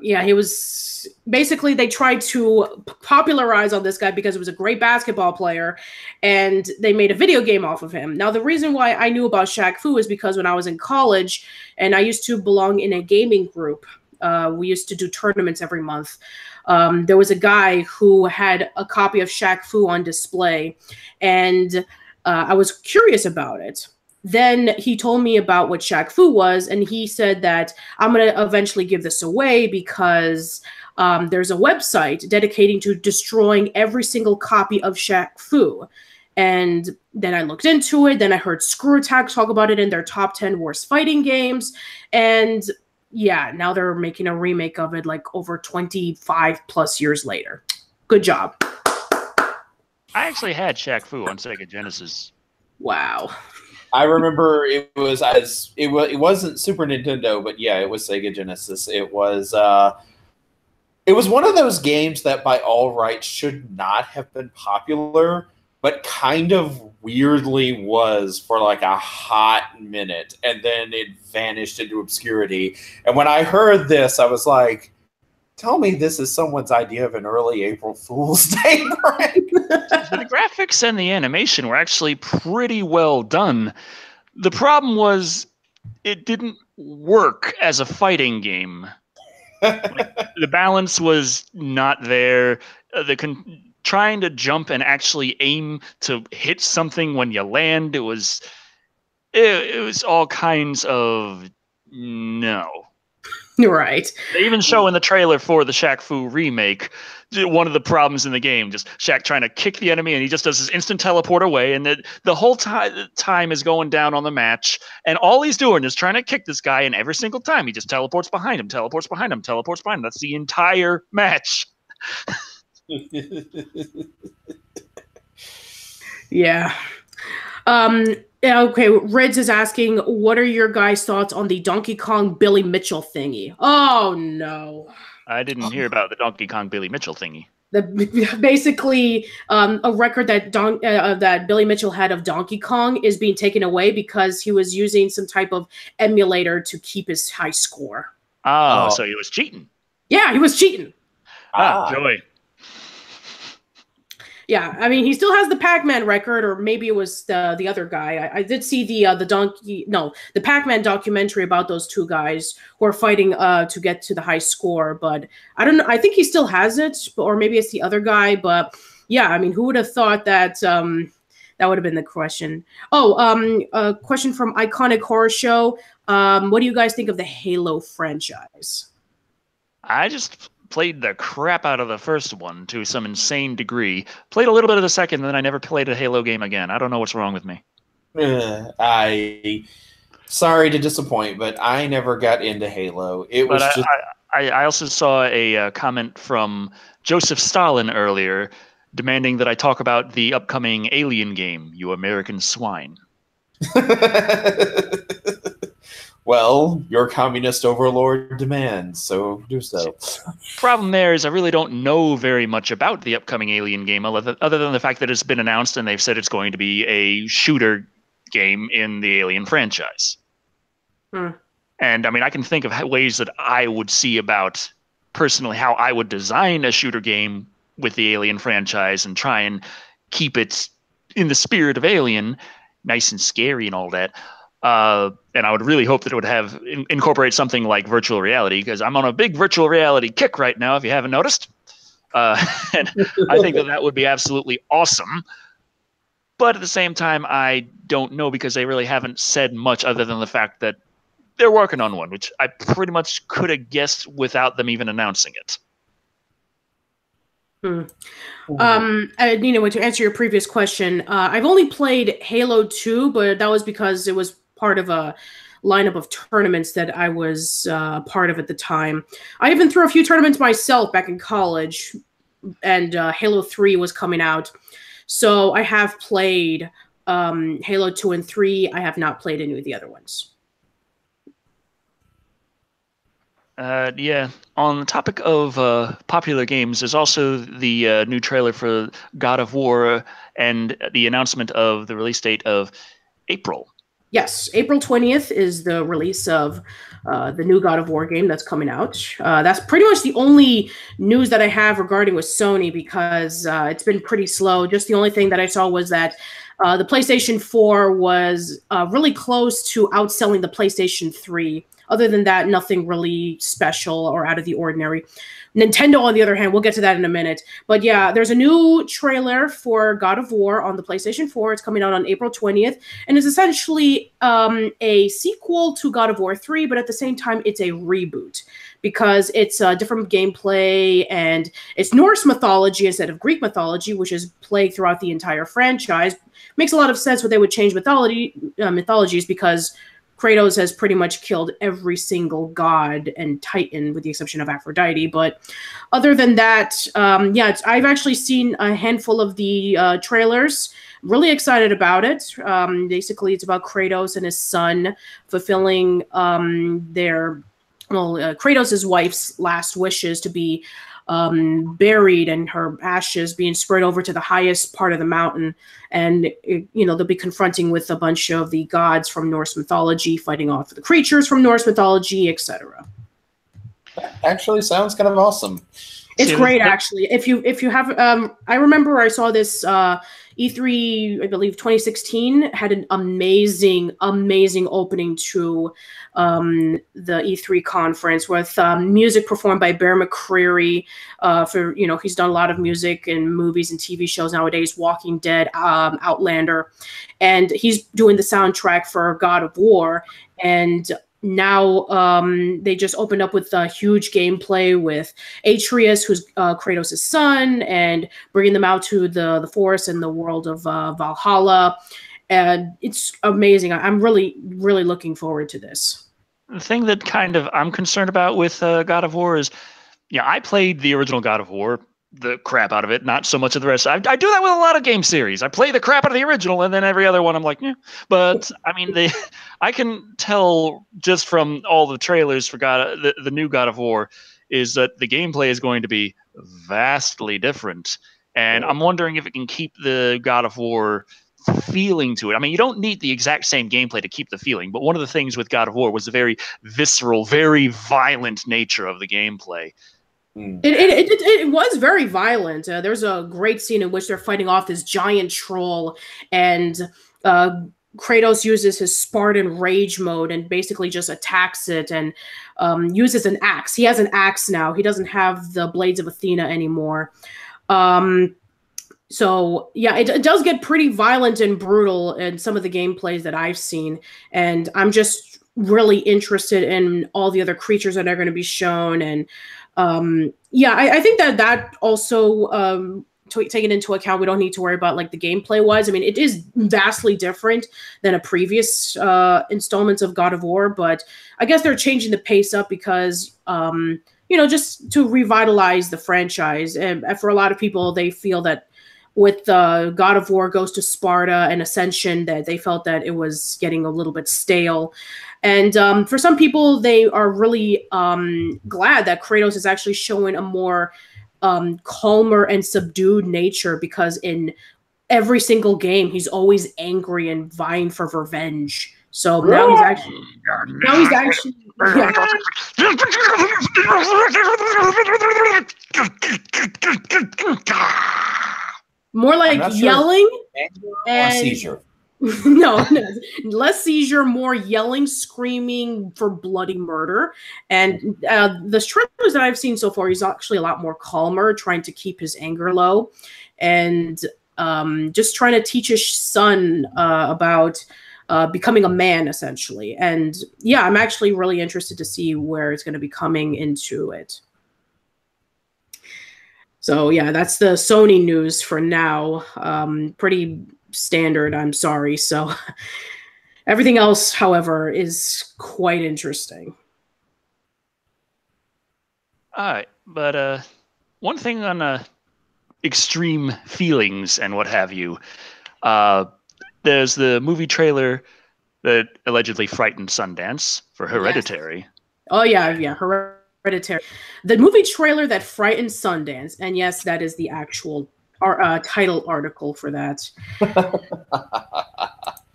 yeah, he was basically, they tried to popularize on this guy because he was a great basketball player, and they made a video game off of him. Now, the reason why I knew about Shaq Fu is because when I was in college and I used to belong in a gaming group, we used to do tournaments every month. There was a guy who had a copy of Shaq Fu on display, and I was curious about it. Then he told me about what Shaq Fu was, and he said that I'm going to eventually give this away because there's a website dedicating to destroying every single copy of Shaq Fu. And then I looked into it. Then I heard Screw Attack talk about it in their top 10 worst fighting games. And yeah, now they're making a remake of it like over 25 plus years later. Good job. I actually had Shaq Fu on Sega Genesis. Wow. I remember it wasn't Super Nintendo, but yeah, it was Sega Genesis. It was one of those games that by all rights should not have been popular, but kind of weirdly was for like a hot minute, and then it vanished into obscurity. And when I heard this, I was like, tell me this is someone's idea of an early April Fool's Day prank. The graphics and the animation were actually pretty well done. The problem was it didn't work as a fighting game. The balance was not there. Trying to jump and actually aim to hit something when you land, it was all kinds of no. Right. They even show in the trailer for the Shaq Fu remake one of the problems in the game, just Shaq trying to kick the enemy, and he just does his instant teleport away, and the whole time is going down on the match, and all he's doing is trying to kick this guy, and every single time he just teleports behind him, teleports behind him, teleports behind him. That's the entire match. Yeah. Okay, Rids is asking, what are your guys' thoughts on the Donkey Kong Billy Mitchell thingy? Oh, no. I didn't hear about the Donkey Kong Billy Mitchell thingy. Basically, a record that that Billy Mitchell had of Donkey Kong is being taken away because he was using some type of emulator to keep his high score. Oh, Oh. so he was cheating. Yeah, he was cheating. Joy. Yeah, I mean, he still has the Pac-Man record, or maybe it was the other guy. I did see the Pac-Man documentary about those two guys who are fighting to get to the high score. But I don't know. I think he still has it, or maybe it's the other guy. But yeah, I mean, who would have thought that? That would have been the question. Oh, a question from Iconic Horror Show. What do you guys think of the Halo franchise? I just played the crap out of the first one to some insane degree. Played a little bit of the second, and then I never played a Halo game again. I don't know what's wrong with me. Sorry to disappoint, but I never got into Halo. I also saw a comment from Joseph Stalin earlier demanding that I talk about the upcoming Alien game, you American swine. Well, your communist overlord demands, so do so. Problem there is I really don't know very much about the upcoming Alien game, other than the fact that it's been announced and they've said it's going to be a shooter game in the Alien franchise. And I mean, I can think of ways that I would see about, personally, how I would design a shooter game with the Alien franchise and try and keep it in the spirit of Alien, nice and scary and all that. And I would really hope that it would incorporate something like virtual reality, because I'm on a big virtual reality kick right now, if you haven't noticed. And I think that would be absolutely awesome. But at the same time, I don't know, because they really haven't said much other than the fact that they're working on one, which I pretty much could have guessed without them even announcing it. Nina, to answer your previous question, I've only played Halo 2, but that was because it was part of a lineup of tournaments that I was part of at the time. I even threw a few tournaments myself back in college, and Halo 3 was coming out. So I have played Halo 2 and 3. I have not played any of the other ones. Yeah. On the topic of popular games, there's also the new trailer for God of War and the announcement of the release date of April. Yes, April 20th is the release of the new God of War game that's coming out. That's pretty much the only news that I have regarding with Sony, because it's been pretty slow. Just the only thing that I saw was that the PlayStation 4 was really close to outselling the PlayStation 3. Other than that, nothing really special or out of the ordinary. Nintendo, on the other hand, we'll get to that in a minute. But yeah, there's a new trailer for God of War on the PlayStation 4. It's coming out on April 20th. And it's essentially a sequel to God of War 3, but at the same time, it's a reboot, because it's a different gameplay, and it's Norse mythology instead of Greek mythology, which is plagued throughout the entire franchise. Makes a lot of sense what they would change mythologies, because Kratos has pretty much killed every single god and titan, with the exception of Aphrodite. But other than that, I've actually seen a handful of the trailers. Really excited about it. Basically, it's about Kratos and his son fulfilling Kratos' wife's last wishes to be buried, and her ashes being spread over to the highest part of the mountain. And, they'll be confronting with a bunch of the gods from Norse mythology, fighting off the creatures from Norse mythology, etc. Actually sounds kind of awesome. It's great, actually. If you have, I remember I saw this E3, I believe 2016, had an amazing opening to the E3 conference with music performed by Bear McCreary. He's done a lot of music in movies and TV shows nowadays, Walking Dead, Outlander, and he's doing the soundtrack for God of War. And now they just opened up with a huge gameplay with Atreus, who's Kratos' son, and bringing them out to the forest and the world of Valhalla. And it's amazing. I'm really, really looking forward to this. The thing that I'm concerned about with God of War is, I played the original God of War the crap out of it, not so much of the rest. I do that with a lot of game series. I play the crap out of the original, and then every other one I'm like, yeah. But I mean, I can tell just from all the trailers for the new God of War is that the gameplay is going to be vastly different, and I'm wondering if it can keep the God of War feeling to it. I mean, you don't need the exact same gameplay to keep the feeling, but one of the things with God of War was the very visceral, very violent nature of the gameplay. It was very violent. There's a great scene in which they're fighting off this giant troll, and Kratos uses his Spartan rage mode and basically just attacks it and uses an axe. He has an axe now. He doesn't have the Blades of Athena anymore. So yeah, it does get pretty violent and brutal in some of the gameplays that I've seen, and I'm just really interested in all the other creatures that are going to be shown. And yeah, I think that also taken into account, we don't need to worry about like the gameplay wise. I mean, it is vastly different than a previous installments of God of War, but I guess they're changing the pace up because just to revitalize the franchise. And for a lot of people, they feel that with God of War Goes to Sparta and Ascension, that they felt that it was getting a little bit stale. And for some people, they are really glad that Kratos is actually showing a more calmer and subdued nature, because in every single game, he's always angry and vying for revenge. So now he's actually more like yelling and seizure. no, less seizure, more yelling, screaming for bloody murder. And the trailers that I've seen so far, he's actually a lot more calmer, trying to keep his anger low, and just trying to teach his son about becoming a man, essentially. And yeah, I'm actually really interested to see where it's going to be coming into it. So yeah, that's the Sony news for now. Pretty standard, I'm sorry. So everything else, however, is quite interesting. All right, but one thing on extreme feelings and what have you. There's the movie trailer that allegedly frightened Sundance for Hereditary. Yes. Oh yeah, Hereditary. The movie trailer that frightened Sundance, and yes, that is the actual title article for that.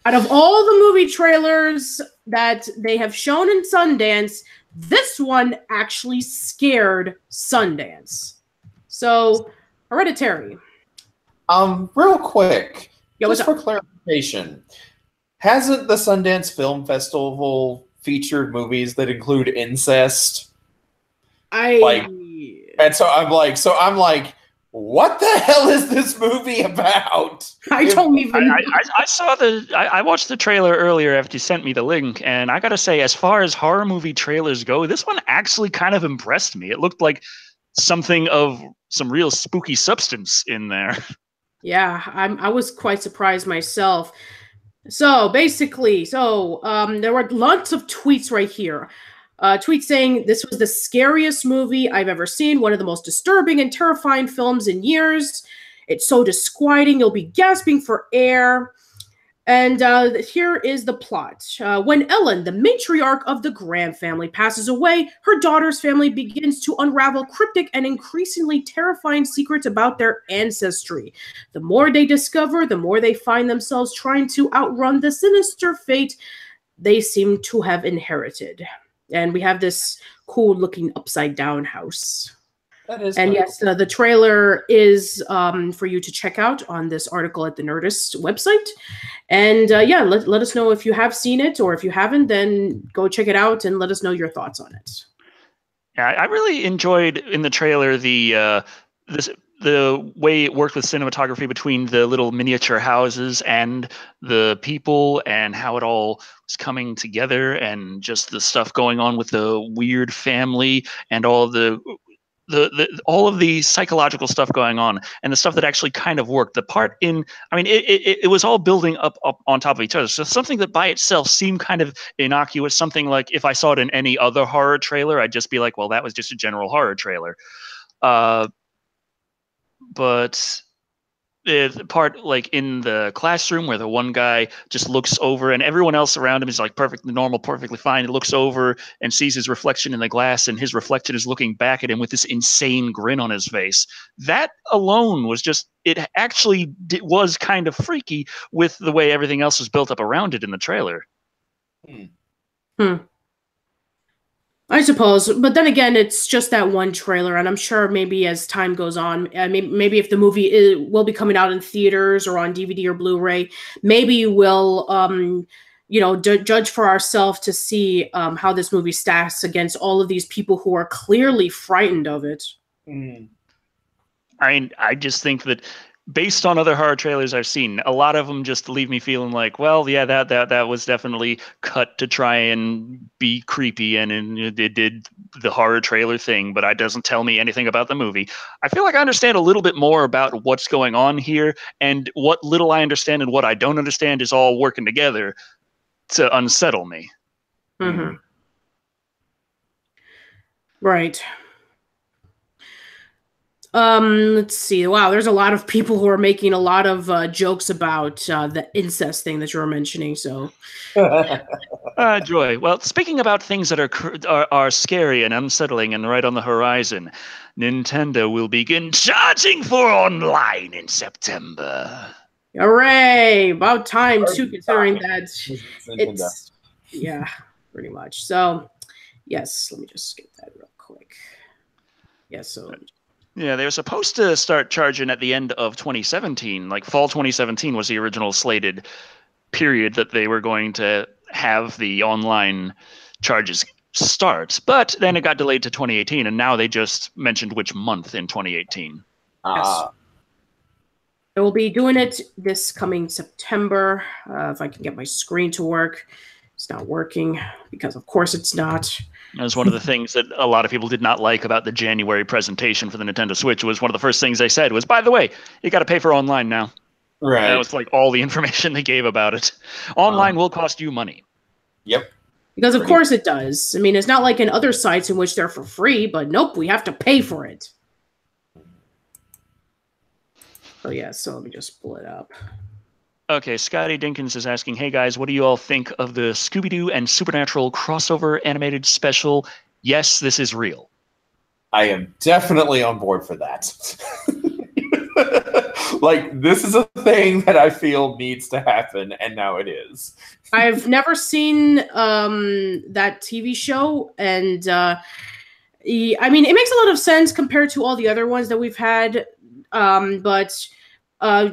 Out of all the movie trailers that they have shown in Sundance, this one actually scared Sundance. So, Hereditary. Real quick, Yeah, just for clarification, hasn't the Sundance Film Festival featured movies that include incest? And so I'm like, what the hell is this movie about? I don't even know. I watched the trailer earlier after you sent me the link, and I gotta say, as far as horror movie trailers go, this one actually kind of impressed me. It looked like something of some real spooky substance in there. Yeah, I was quite surprised myself. So basically, there were lots of tweets right here. Tweet saying this was the scariest movie I've ever seen, one of the most disturbing and terrifying films in years. It's so disquieting, you'll be gasping for air. And here is the plot. When Ellen, the matriarch of the Graham family, passes away, her daughter's family begins to unravel cryptic and increasingly terrifying secrets about their ancestry. The more they discover, the more they find themselves trying to outrun the sinister fate they seem to have inherited. And we have this cool-looking upside-down house. That is and yes, the trailer is for you to check out on this article at the Nerdist website. And yeah, let us know if you have seen it, or if you haven't, then go check it out and let us know your thoughts on it. Yeah, I really enjoyed in the trailer the way it worked with cinematography between the little miniature houses and the people, and how it all was coming together, and just the stuff going on with the weird family and all all of the psychological stuff going on, and the stuff that actually kind of worked. The part it was all building up on top of each other. So something that by itself seemed kind of innocuous, something like if I saw it in any other horror trailer, I'd just be like, well, that was just a general horror trailer. but the part like in the classroom where the one guy just looks over and everyone else around him is like perfectly normal, perfectly fine. He looks over and sees his reflection in the glass, and his reflection is looking back at him with this insane grin on his face. That alone was just, it actually was kind of freaky with the way everything else was built up around it in the trailer. I suppose, but then again, it's just that one trailer, and I'm sure maybe as time goes on, maybe if the movie will be coming out in theaters or on DVD or Blu-ray, maybe we'll, judge for ourselves to see how this movie stacks against all of these people who are clearly frightened of it. I just think that based on other horror trailers I've seen, a lot of them just leave me feeling like, well, yeah, that was definitely cut to try and be creepy, and it did the horror trailer thing, but it doesn't tell me anything about the movie. I feel like I understand a little bit more about what's going on here, and what little I understand and what I don't understand is all working together to unsettle me. Right. Let's see. Wow, there's a lot of people who are making a lot of jokes about the incest thing that you were mentioning. So, Joy. Well, speaking about things that are scary and unsettling and right on the horizon, Nintendo will begin charging for online in September. Hooray! About time too, considering that it's pretty much. So, yes, let me just get that real quick. Yes, so. Yeah, they were supposed to start charging at the end of 2017. Like fall 2017 was the original slated period that they were going to have the online charges start. But then it got delayed to 2018, and now they just mentioned which month in 2018. Yes. I will be doing it this coming September. If I can get my screen to work. It's not working because, of course, it's not. That was one of the things that a lot of people did not like about the January presentation for the Nintendo Switch. Was one of the first things they said was, by the way, you got to pay for online now. Right. That was like all the information they gave about it. Online will cost you money. Yep. Because of course it does. I mean, it's not like in other sites in which they're for free, but nope, we have to pay for it. Oh yeah, so let me just pull it up. Okay, Scotty Dinkins is asking, hey guys, what do you all think of the Scooby-Doo and Supernatural crossover animated special? Yes, this is real. I am definitely on board for that. Like, this is a thing that I feel needs to happen, and now it is. I've never seen that TV show, and I mean, it makes a lot of sense compared to all the other ones that we've had, but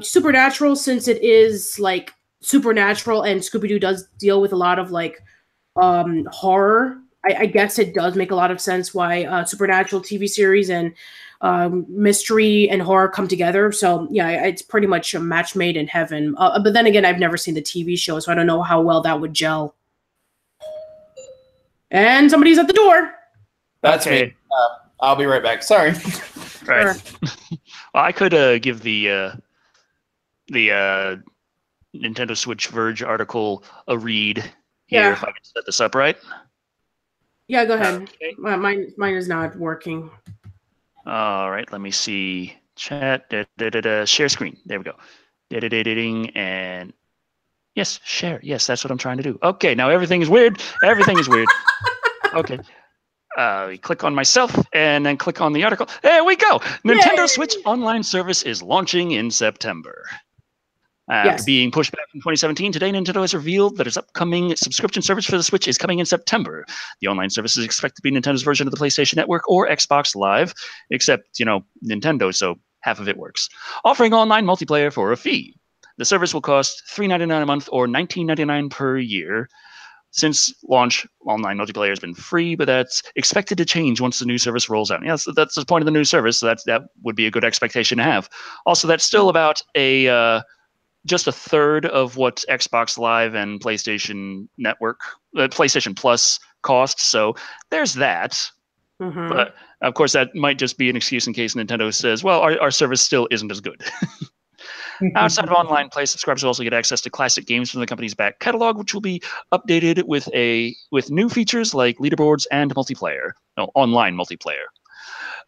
Supernatural, since it is like supernatural and Scooby-Doo does deal with a lot of like horror, I guess it does make a lot of sense why Supernatural TV series and mystery and horror come together. So yeah, it's pretty much a match made in heaven. But then again, I've never seen the TV show, so I don't know how well that would gel. And somebody's at the door. That's me. I'll be right back. Sorry. Right. Sure. Well, I could give the Nintendo Switch Verge article a read here if I can set this up right. Yeah, go ahead. Okay. Mine is not working. All right, let me see. Chat. Share screen. There we go. And yes, share. Yes, that's what I'm trying to do. Okay, now everything is weird. Everything is weird. Okay. We click on myself and then click on the article. There we go. Nintendo Switch online service is launching in September. After being pushed back from 2017, today Nintendo has revealed that its upcoming subscription service for the Switch is coming in September. The online service is expected to be Nintendo's version of the PlayStation Network or Xbox Live, except, Nintendo, so half of it works. Offering online multiplayer for a fee. The service will cost $3.99 a month or $19.99 per year. Since launch, online multiplayer has been free, but that's expected to change once the new service rolls out. Yes, that's the point of the new service, so that would be a good expectation to have. Also, that's still about just a third of what Xbox Live and PlayStation Network, PlayStation Plus costs. So there's that. Mm-hmm. But of course, that might just be an excuse in case Nintendo says, well, our service still isn't as good. Outside of online play, subscribers will also get access to classic games from the company's back catalog, which will be updated with new features like leaderboards and online multiplayer.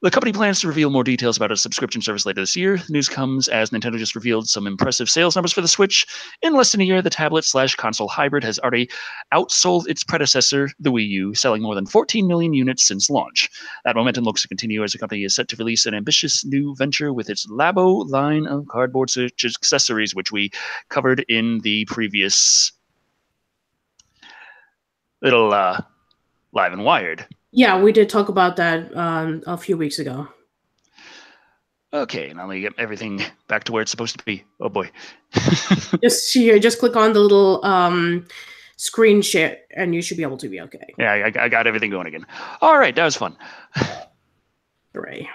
The company plans to reveal more details about its subscription service later this year. The news comes as Nintendo just revealed some impressive sales numbers for the Switch. In less than a year, the tablet/console hybrid has already outsold its predecessor, the Wii U, selling more than 14 million units since launch. That momentum looks to continue as the company is set to release an ambitious new venture with its Labo line of cardboard accessories, which we covered in the previous little Live and Wired. Yeah, we did talk about that a few weeks ago. Okay, now let me get everything back to where it's supposed to be. Oh boy. just click on the little screen share and you should be able to be okay. Yeah, I got everything going again. All right, that was fun. Hooray.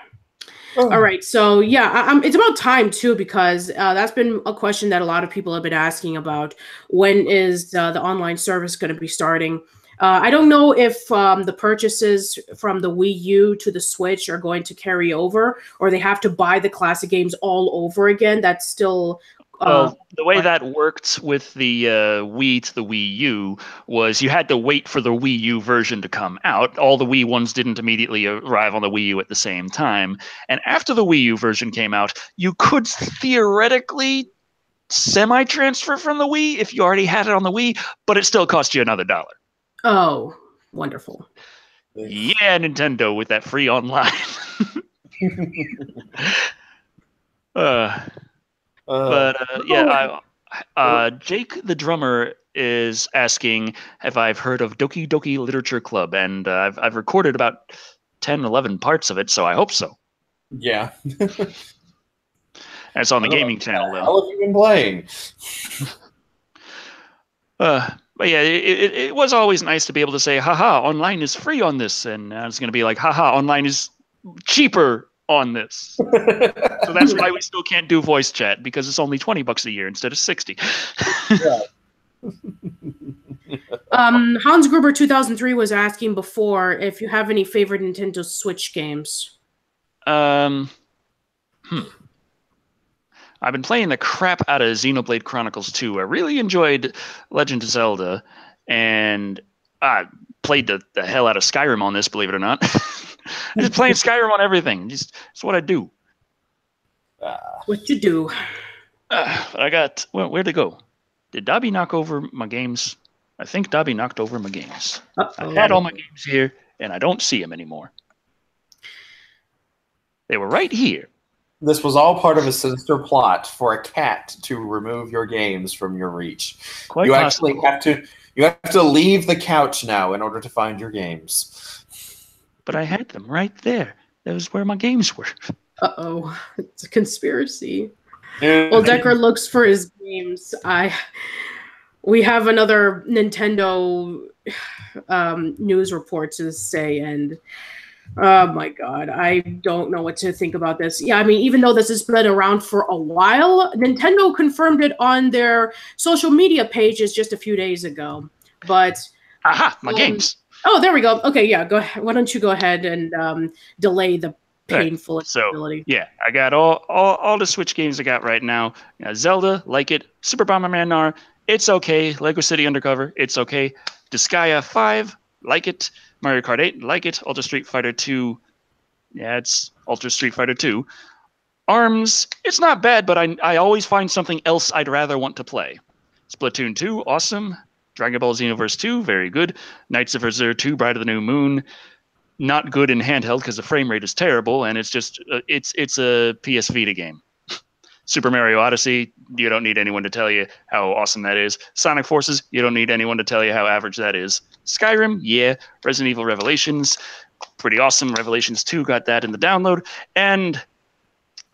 All right, so yeah, it's about time too, because that's been a question that a lot of people have been asking about. When is the online service going to be starting? I don't know if the purchases from the Wii U to the Switch are going to carry over, or they have to buy the classic games all over again. That's still... Well, the way that worked with the Wii to the Wii U was you had to wait for the Wii U version to come out. All the Wii ones didn't immediately arrive on the Wii U at the same time. And after the Wii U version came out, you could theoretically semi-transfer from the Wii if you already had it on the Wii, but it still cost you another $1. Oh, wonderful. Yeah, Nintendo with that free online. Jake the drummer is asking if I've heard of Doki Doki Literature Club, and I've recorded about 10, 11 parts of it, so I hope so. Yeah. It's on the gaming channel, though. How have you been playing? But yeah, it was always nice to be able to say, haha, online is free on this. And I was going to be like, haha, online is cheaper on this. So that's why we still can't do voice chat, because it's only $20 a year instead of 60. Yeah. Hans Gruber 2003 was asking before if you have any favorite Nintendo Switch games. I've been playing the crap out of Xenoblade Chronicles 2. I really enjoyed Legend of Zelda, and I played the hell out of Skyrim on this, believe it or not. I'm just playing Skyrim on everything. It's what I do. What you do. But I got... where'd it go? Did Dobby knock over my games? I think Dobby knocked over my games. I had all my games here, and I don't see them anymore. They were right here. This was all part of a sinister plot for a cat to remove your games from your reach. You actually have to leave the couch now in order to find your games. But I had them right there. That was where my games were. Uh-oh. It's a conspiracy. Well, Decker looks for his games. We have another Nintendo news report to say, and oh my God, I don't know what to think about this. Yeah, I mean, even though this has been around for a while, Nintendo confirmed it on their social media pages just a few days ago. But aha, my games. Oh, there we go. Okay, yeah, go ahead. Why don't you go ahead and delay the painful accessibility? So, yeah, I got all the Switch games I got right now. Zelda, like it. Super Bomberman R, it's okay. Lego City Undercover, it's okay. Disgaea 5, like it. Mario Kart 8, like it. Ultra Street Fighter 2, yeah, it's Ultra Street Fighter 2. ARMS, it's not bad, but I always find something else I'd rather want to play. Splatoon 2, awesome. Dragon Ball Xenoverse 2, very good. Knights of Azure 2, Bride of the New Moon, not good in handheld because the frame rate is terrible, and it's just it's a PS Vita game. Super Mario Odyssey, you don't need anyone to tell you how awesome that is. Sonic Forces, you don't need anyone to tell you how average that is. Skyrim, yeah. Resident Evil Revelations, pretty awesome. Revelations 2 got that in the download. And,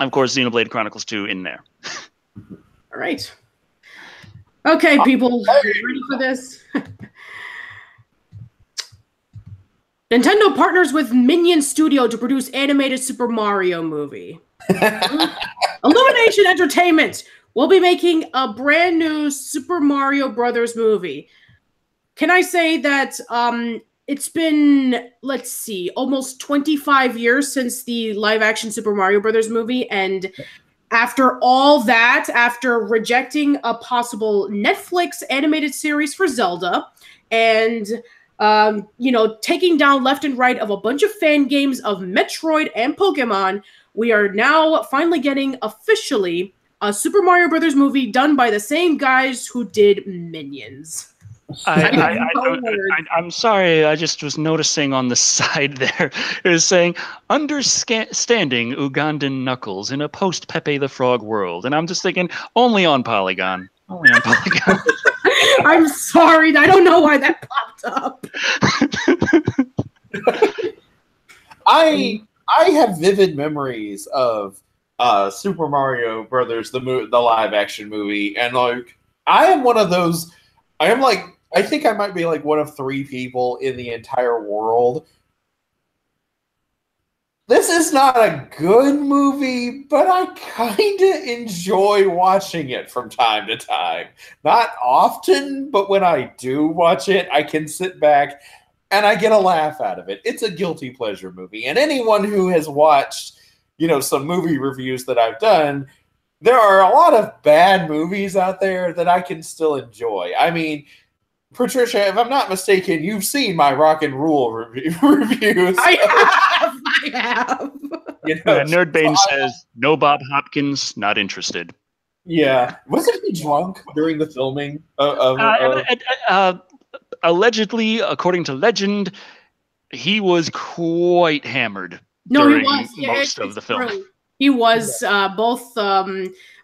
of course, Xenoblade Chronicles 2 in there. All right. Okay, people, ready for this? Nintendo partners with Minion Studio to produce animated Super Mario movie. Illumination Entertainment will be making a brand new Super Mario Brothers movie. Can I say that it's been, let's see, almost 25 years since the live-action Super Mario Brothers movie, and after all that, after rejecting a possible Netflix animated series for Zelda, and taking down left and right of a bunch of fan games of Metroid and Pokemon, we are now finally getting officially a Super Mario Brothers movie done by the same guys who did Minions. I'm sorry. I just was noticing on the side there it was saying understanding Ugandan knuckles in a post Pepe the Frog world, and I'm just thinking only on Polygon. Only on Polygon. I'm sorry. I don't know why that popped up. I have vivid memories of Super Mario Brothers, the live action movie, and like I am one of those. I think I might be like one of 3 people in the entire world. This is not a good movie, but I kind of enjoy watching it from time to time. Not often, but when I do watch it, I can sit back and I get a laugh out of it. It's a guilty pleasure movie. And anyone who has watched, some movie reviews that I've done, there are a lot of bad movies out there that I can still enjoy. I mean, Patricia, if I'm not mistaken, you've seen my Rock and Roll reviews. I have. Nerdbane says, no Bob Hopkins, not interested. Yeah. Wasn't he drunk during the filming? Allegedly, according to legend, he was quite hammered during most of the film. True. He was both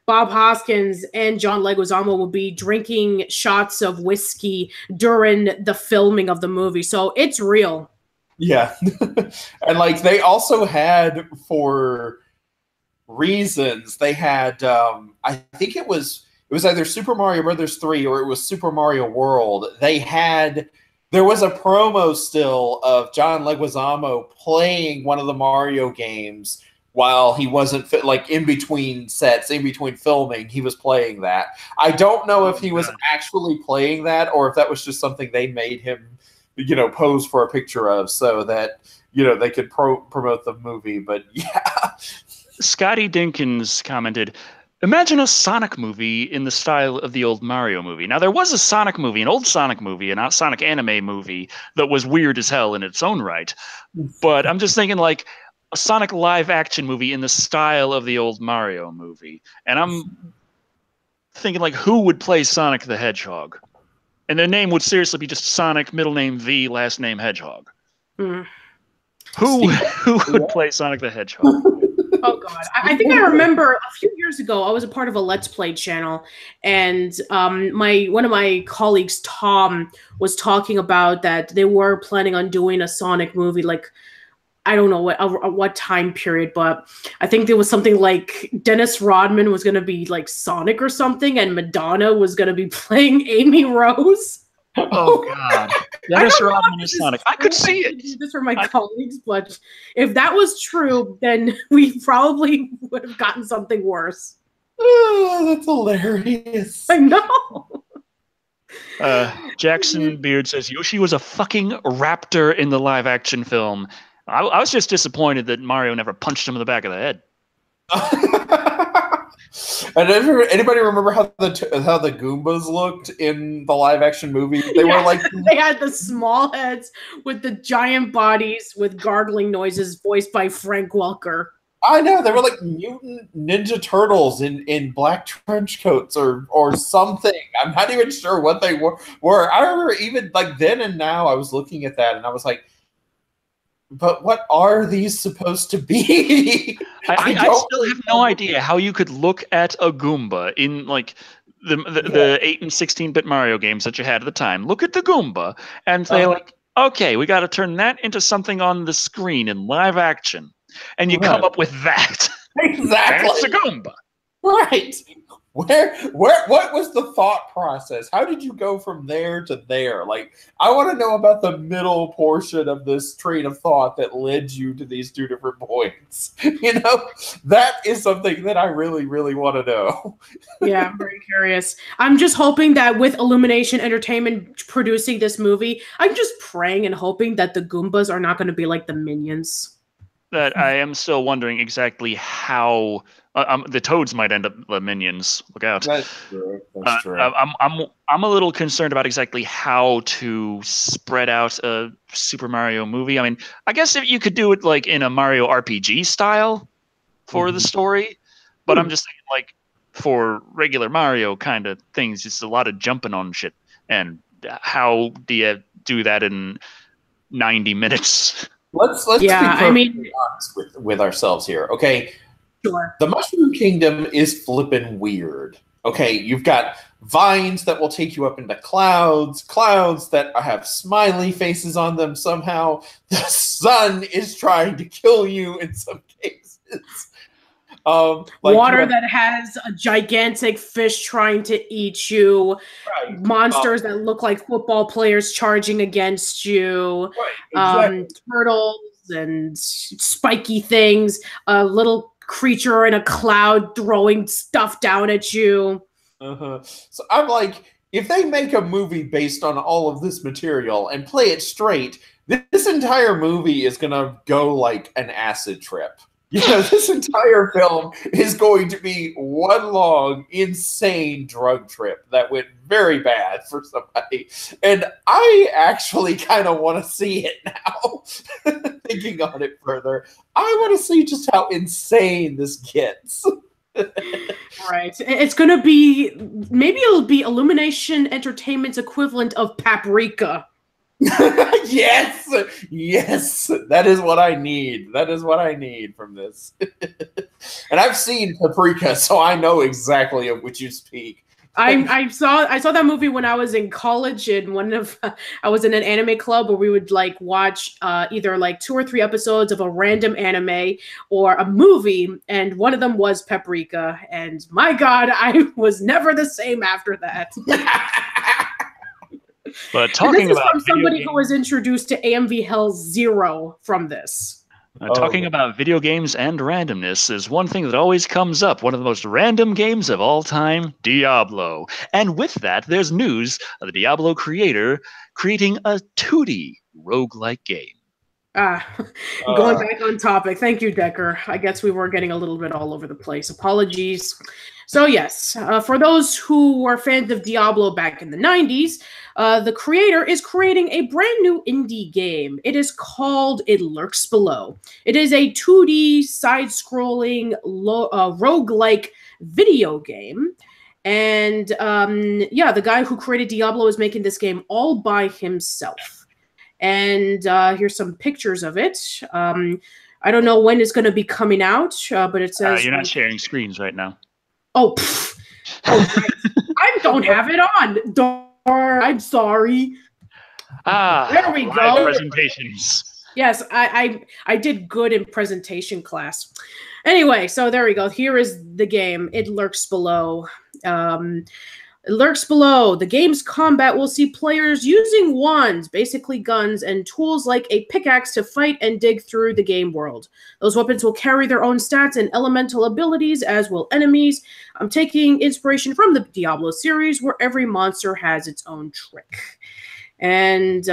Bob Hoskins and John Leguizamo will be drinking shots of whiskey during the filming of the movie. So it's real. Yeah. And like they also had, for reasons, they had I think it was either Super Mario Brothers 3 or it was Super Mario World. There was a promo still of John Leguizamo playing one of the Mario games while he wasn't in between sets, in between filming, he was playing that. I don't know if he was actually playing that or if that was just something they made him, pose for a picture of so that, they could promote the movie. But yeah. Scotty Dinkins commented, imagine a Sonic movie in the style of the old Mario movie. Now, there was a Sonic movie, an old Sonic movie, a Sonic anime movie that was weird as hell in its own right. But I'm just thinking like, a Sonic live action movie in the style of the old Mario movie. And I'm thinking like who would play Sonic the Hedgehog? And their name would seriously be just Sonic, middle name V, last name Hedgehog. Mm. Who would play Sonic the Hedgehog? Oh God. I think I remember a few years ago, I was a part of a Let's Play channel, and one of my colleagues, Tom, was talking about that they were planning on doing a Sonic movie, like I don't know what time period, but I think there was something like Dennis Rodman was going to be like Sonic or something, and Madonna was going to be playing Amy Rose. Oh God, Dennis Rodman is Sonic. I could see it. This for my colleagues, but if that was true, then we probably would have gotten something worse. Oh, that's hilarious. I know. Jackson Beard says Yoshi was a fucking raptor in the live action film. I was just disappointed that Mario never punched him in the back of the head. And anybody remember how the Goombas looked in the live action movie? They were like they had the small heads with the giant bodies with gargling noises, voiced by Frank Welker. I know, they were like mutant Ninja Turtles in black trench coats or something. I'm not even sure what they were. I remember even like then and now I was looking at that and I was like, but what are these supposed to be? I still have no idea how you could look at a Goomba in like the 8 and 16-bit Mario games that you had at the time. Look at the Goomba and say like, okay, we got to turn that into something on the screen in live action, and you come up with that. Exactly. That's a Goomba. Right. What was the thought process? How did you go from there to there? Like, I want to know about the middle portion of this train of thought that led you to these two different points. That is something that I really, really want to know. Yeah, I'm very curious. I'm just hoping that with Illumination Entertainment producing this movie, I'm just praying and hoping that the Goombas are not going to be like the Minions. that I am still wondering exactly how the toads might end up the minions. Look out! That's true. That's true. I'm a little concerned about exactly how to spread out a Super Mario movie. I mean, I guess if you could do it like in a Mario RPG style for the story, but I'm just thinking like for regular Mario kind of things, it's a lot of jumping on shit. And how do you do that in 90 minutes? Let's be perfectly honest with ourselves here, okay? Sure. The Mushroom Kingdom is flippin' weird. Okay, you've got vines that will take you up into clouds, clouds that have smiley faces on them somehow. The sun is trying to kill you in some cases. Water that has a gigantic fish trying to eat you. Right. Monsters that look like football players charging against you. Right, exactly. Turtles and spiky things. A little creature in a cloud throwing stuff down at you. So I'm like, if they make a movie based on all of this material and play it straight, this entire movie is going to go like an acid trip. You know, this entire film is going to be one long, insane drug trip that went very bad for somebody. And I actually kind of want to see it now, thinking on it further. I want to see just how insane this gets. Right. It's going to be, maybe it'll be Illumination Entertainment's equivalent of Paprika. Yes, that is what I need. That is what I need from this. And I've seen Paprika, so I know exactly of which you speak. I saw that movie when I was in college, and I was in an anime club where we would like watch either like 2 or 3 episodes of a random anime or a movie, and one of them was Paprika, and my God, I was never the same after that. But talking about from somebody who was introduced to AMV Hell Zero from this. Talking about video games and randomness is one thing that always comes up. One of the most random games of all time, Diablo. And with that, there's news of the Diablo creator creating a 2D roguelike game. Going back on topic. Thank you, Decker. I guess we were getting a little bit all over the place. Apologies. So yes, for those who were fans of Diablo back in the 90s, the creator is creating a brand new indie game. It is called It Lurks Below. It is a 2D side-scrolling roguelike video game. And the guy who created Diablo is making this game all by himself. And here's some pictures of it. I don't know when it's going to be coming out, but it says... you're not sharing screens right now. Oh, right. I don't have it on. I'm sorry. There we go. Presentations. Yes, I did good in presentation class. Anyway, so there we go. Here is the game. It Lurks Below. It Lurks Below. The game's combat will see players using wands, basically guns, and tools like a pickaxe to fight and dig through the game world. Those weapons will carry their own stats and elemental abilities, as will enemies. I'm taking inspiration from the Diablo series, where every monster has its own trick. And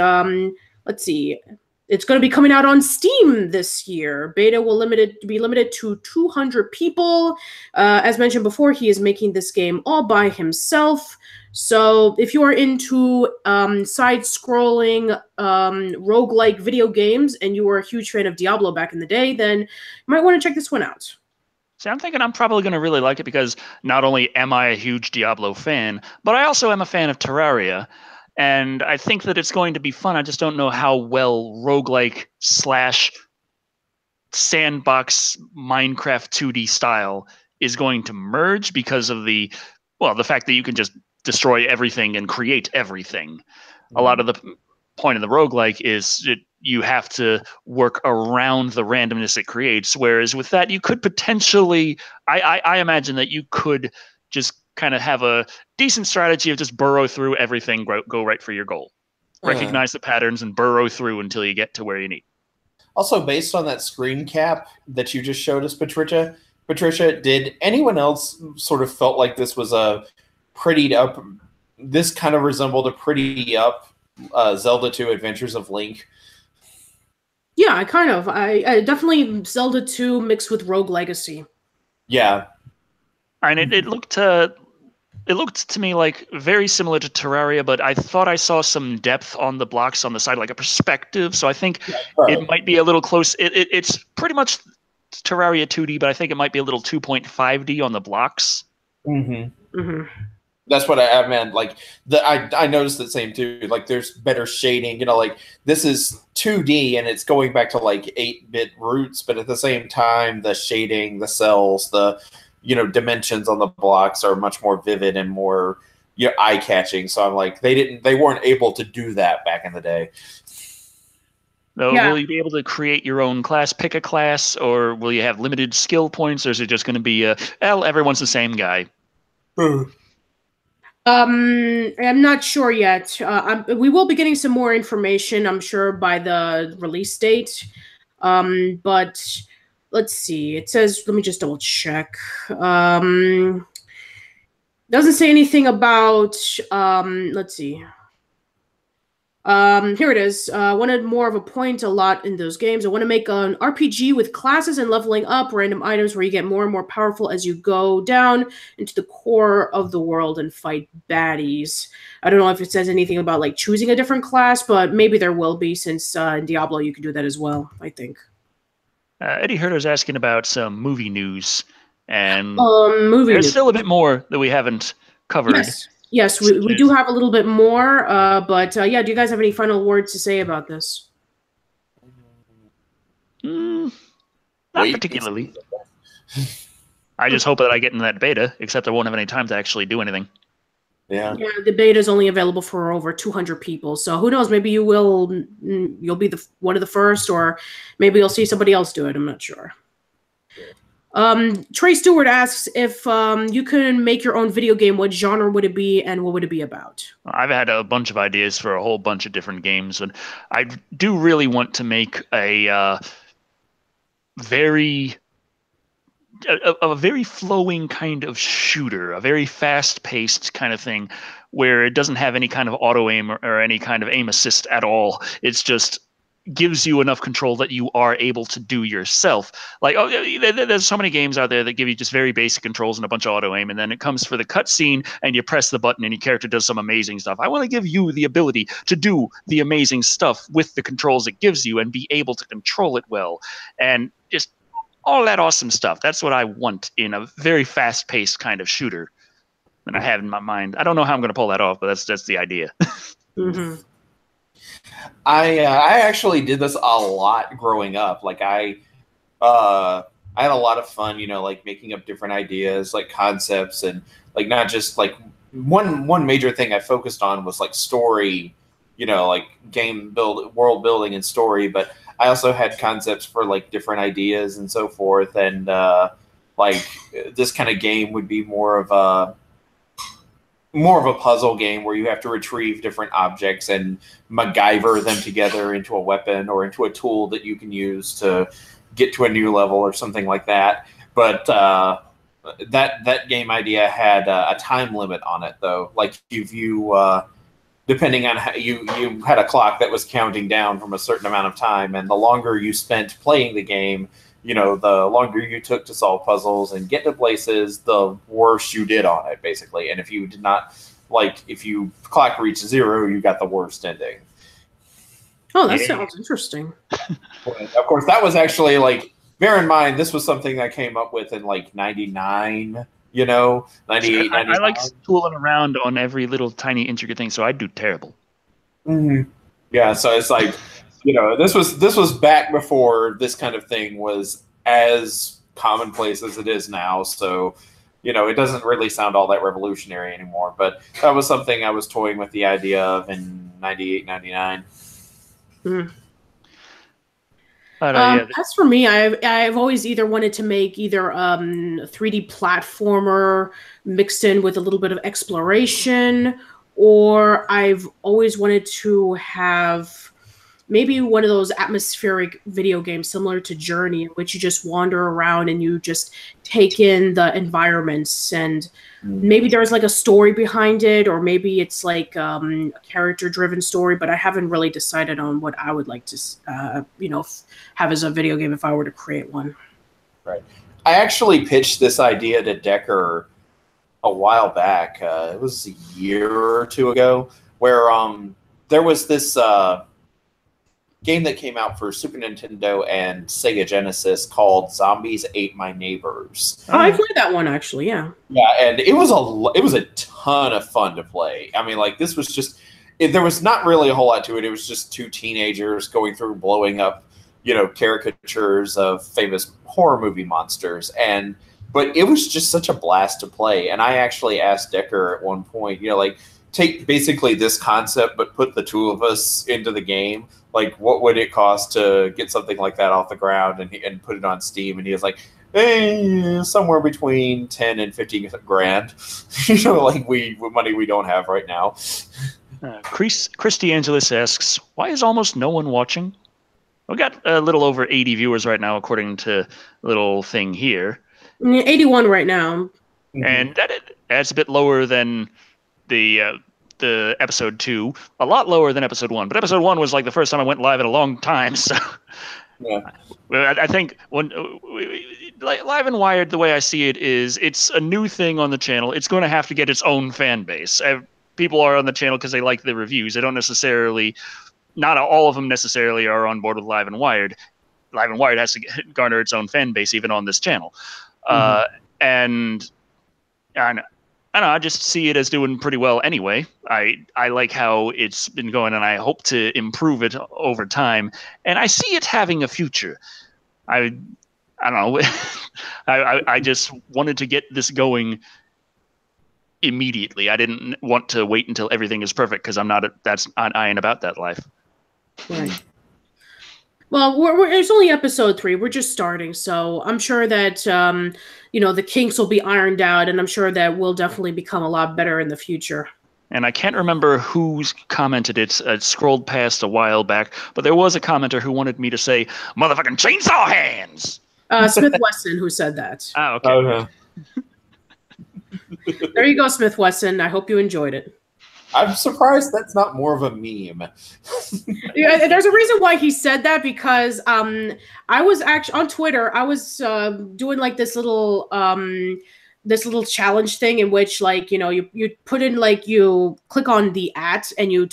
let's see. It's going to be coming out on Steam this year. Beta will be limited to 200 people. As mentioned before, he is making this game all by himself. So if you are into side-scrolling roguelike video games and you were a huge fan of Diablo back in the day, then you might want to check this one out. See, I'm thinking I'm probably going to really like it because not only am I a huge Diablo fan, but I also am a fan of Terraria. And I think that it's going to be fun. I just don't know how well roguelike / sandbox Minecraft 2D style is going to merge because of the fact that you can just destroy everything and create everything. Mm-hmm. A lot of the point of the roguelike is you have to work around the randomness it creates. Whereas with that, you could potentially, I imagine that you could just kind of have a decent strategy of just burrow through everything, go right for your goal. Recognize the patterns and burrow through until you get to where you need. Also, based on that screen cap that you just showed us, Patricia, did anyone else sort of felt like this was a prettied up, this kind of resembled a pretty up Zelda 2 Adventures of Link? Yeah, I definitely Zelda 2 mixed with Rogue Legacy. Yeah. And it looked to me like very similar to Terraria, but I thought I saw some depth on the blocks on the side, like a perspective. So I think Right. it might be a little close. It's pretty much Terraria 2D, but I think it might be a little 2.5D on the blocks. That's what I meant. Like I noticed the same too. Like there's better shading. Like this is 2D and it's going back to like 8-bit roots, but at the same time, the shading, the cells, the dimensions on the blocks are much more vivid and more eye catching. So I'm like, they weren't able to do that back in the day. So will you be able to create your own class, pick a class, or will you have limited skill points, or is it just going to be everyone's the same guy? I'm not sure yet. We will be getting some more information, I'm sure, by the release date. But let's see. It says, let me just double check. Doesn't say anything about. Let's see. Here it is. Wanted more of a point a lot in those games. I want to make an RPG with classes and leveling up, random items where you get more and more powerful as you go down into the core of the world and fight baddies. I don't know if it says anything about like choosing a different class, but maybe there will be, since in Diablo you can do that as well, I think. Eddie Herder's asking about some movie news, and there's still a bit more that we haven't covered. Yes, we do have a little bit more, but yeah, do you guys have any final words to say about this? Not particularly. I just hope that I get in that beta, except I won't have any time to actually do anything. Yeah, the beta is only available for over 200 people, so who knows? Maybe you'll be one of the first, or maybe you'll see somebody else do it. I'm not sure. Trey Stewart asks if you can make your own video game, what genre would it be and what would it be about? I've had a bunch of ideas for a whole bunch of different games, and I do really want to make a very flowing kind of shooter, a very fast-paced kind of thing, where it doesn't have any kind of auto aim or any kind of aim assist at all. It's just gives you enough control that you are able to do yourself. Like, there's so many games out there that give you just very basic controls and a bunch of auto aim, and then it comes for the cutscene and you press the button and your character does some amazing stuff. I want to give you the ability to do the amazing stuff with the controls it gives you and be able to control it well, and just all that awesome stuff. That's what I want in a very fast-paced kind of shooter that I have in my mind. I don't know how I'm going to pull that off, but that's the idea. I actually did this a lot growing up. Like I had a lot of fun, like making up different ideas, like concepts, and like not just like one major thing I focused on was like story, like world building and story. But I also had concepts for like different ideas and so forth. And like this kind of game would be more of a puzzle game where you have to retrieve different objects and MacGyver them together into a weapon or into a tool that you can use to get to a new level or something like that. But that game idea had a time limit on it, though. Like if you depending on how you had a clock that was counting down from a certain amount of time, and the longer you spent playing the game, the longer you took to solve puzzles and get to places, the worse you did on it, basically. And if you did not, if you clock reached 0, you got the worst ending. Oh, that sounds interesting. Of course, that was actually, bear in mind, this was something I came up with in, 99, 98, 99. I like tooling around on every little tiny intricate thing, so I'd do terrible. Mm-hmm. Yeah, so it's like... this was back before this kind of thing was as commonplace as it is now. So, it doesn't really sound all that revolutionary anymore. But that was something I was toying with the idea of in 98, 99. As for me, I've always either wanted to make either a 3D platformer mixed in with a little bit of exploration, or I've always wanted to have maybe one of those atmospheric video games similar to Journey, in which you just wander around and you just take in the environments, and maybe there's like a story behind it, or maybe it's like a character-driven story. But I haven't really decided on what I would like to, have as a video game if I were to create one. Right. I actually pitched this idea to Decker a while back. It was a year or two ago, where there was this game that came out for Super Nintendo and Sega Genesis called Zombies Ate My Neighbors. Oh, I played that one actually. Yeah. Yeah, and it was a ton of fun to play. I mean, like, this was just there was not really a whole lot to it. It was just two teenagers going through blowing up, caricatures of famous horror movie monsters, but it was just such a blast to play. And I actually asked Decker at one point, take basically this concept, but put the two of us into the game. Like, what would it cost to get something like that off the ground and put it on Steam? And he was like, somewhere between 10 and 15 grand. Like money we don't have right now. Christy Angelis asks, why is almost no one watching? We got a little over 80 viewers right now, according to a little thing here. 81 right now. And that's a bit lower than the episode 2, a lot lower than episode 1. But episode 1 was like the first time I went live in a long time. So yeah. I think when Live and Wired, the way I see it is, it's a new thing on the channel. It's going to have to get its own fan base. People are on the channel because they like the reviews. They don't necessarily, not all of them necessarily are on board with Live and Wired. Live and Wired has to garner its own fan base even on this channel. And I don't know, I just see it as doing pretty well anyway. I like how it's been going, and I hope to improve it over time. And I see it having a future. I don't know. I just wanted to get this going immediately. I didn't want to wait until everything is perfect, because I ain't about that life. Right. Well, it's only episode 3. We're just starting, so I'm sure that the kinks will be ironed out, and I'm sure that we'll definitely become a lot better in the future. And I can't remember who's commented it. I scrolled past a while back, but there was a commenter who wanted me to say "motherfucking chainsaw hands." Smith Wesson, who said that. Oh, okay. Okay. There you go, Smith Wesson. I hope you enjoyed it. I'm surprised that's not more of a meme. Yeah, there's a reason why he said that, because I was actually on Twitter. I was doing like this little challenge thing in which, like, you put in, like, you click on the @ and you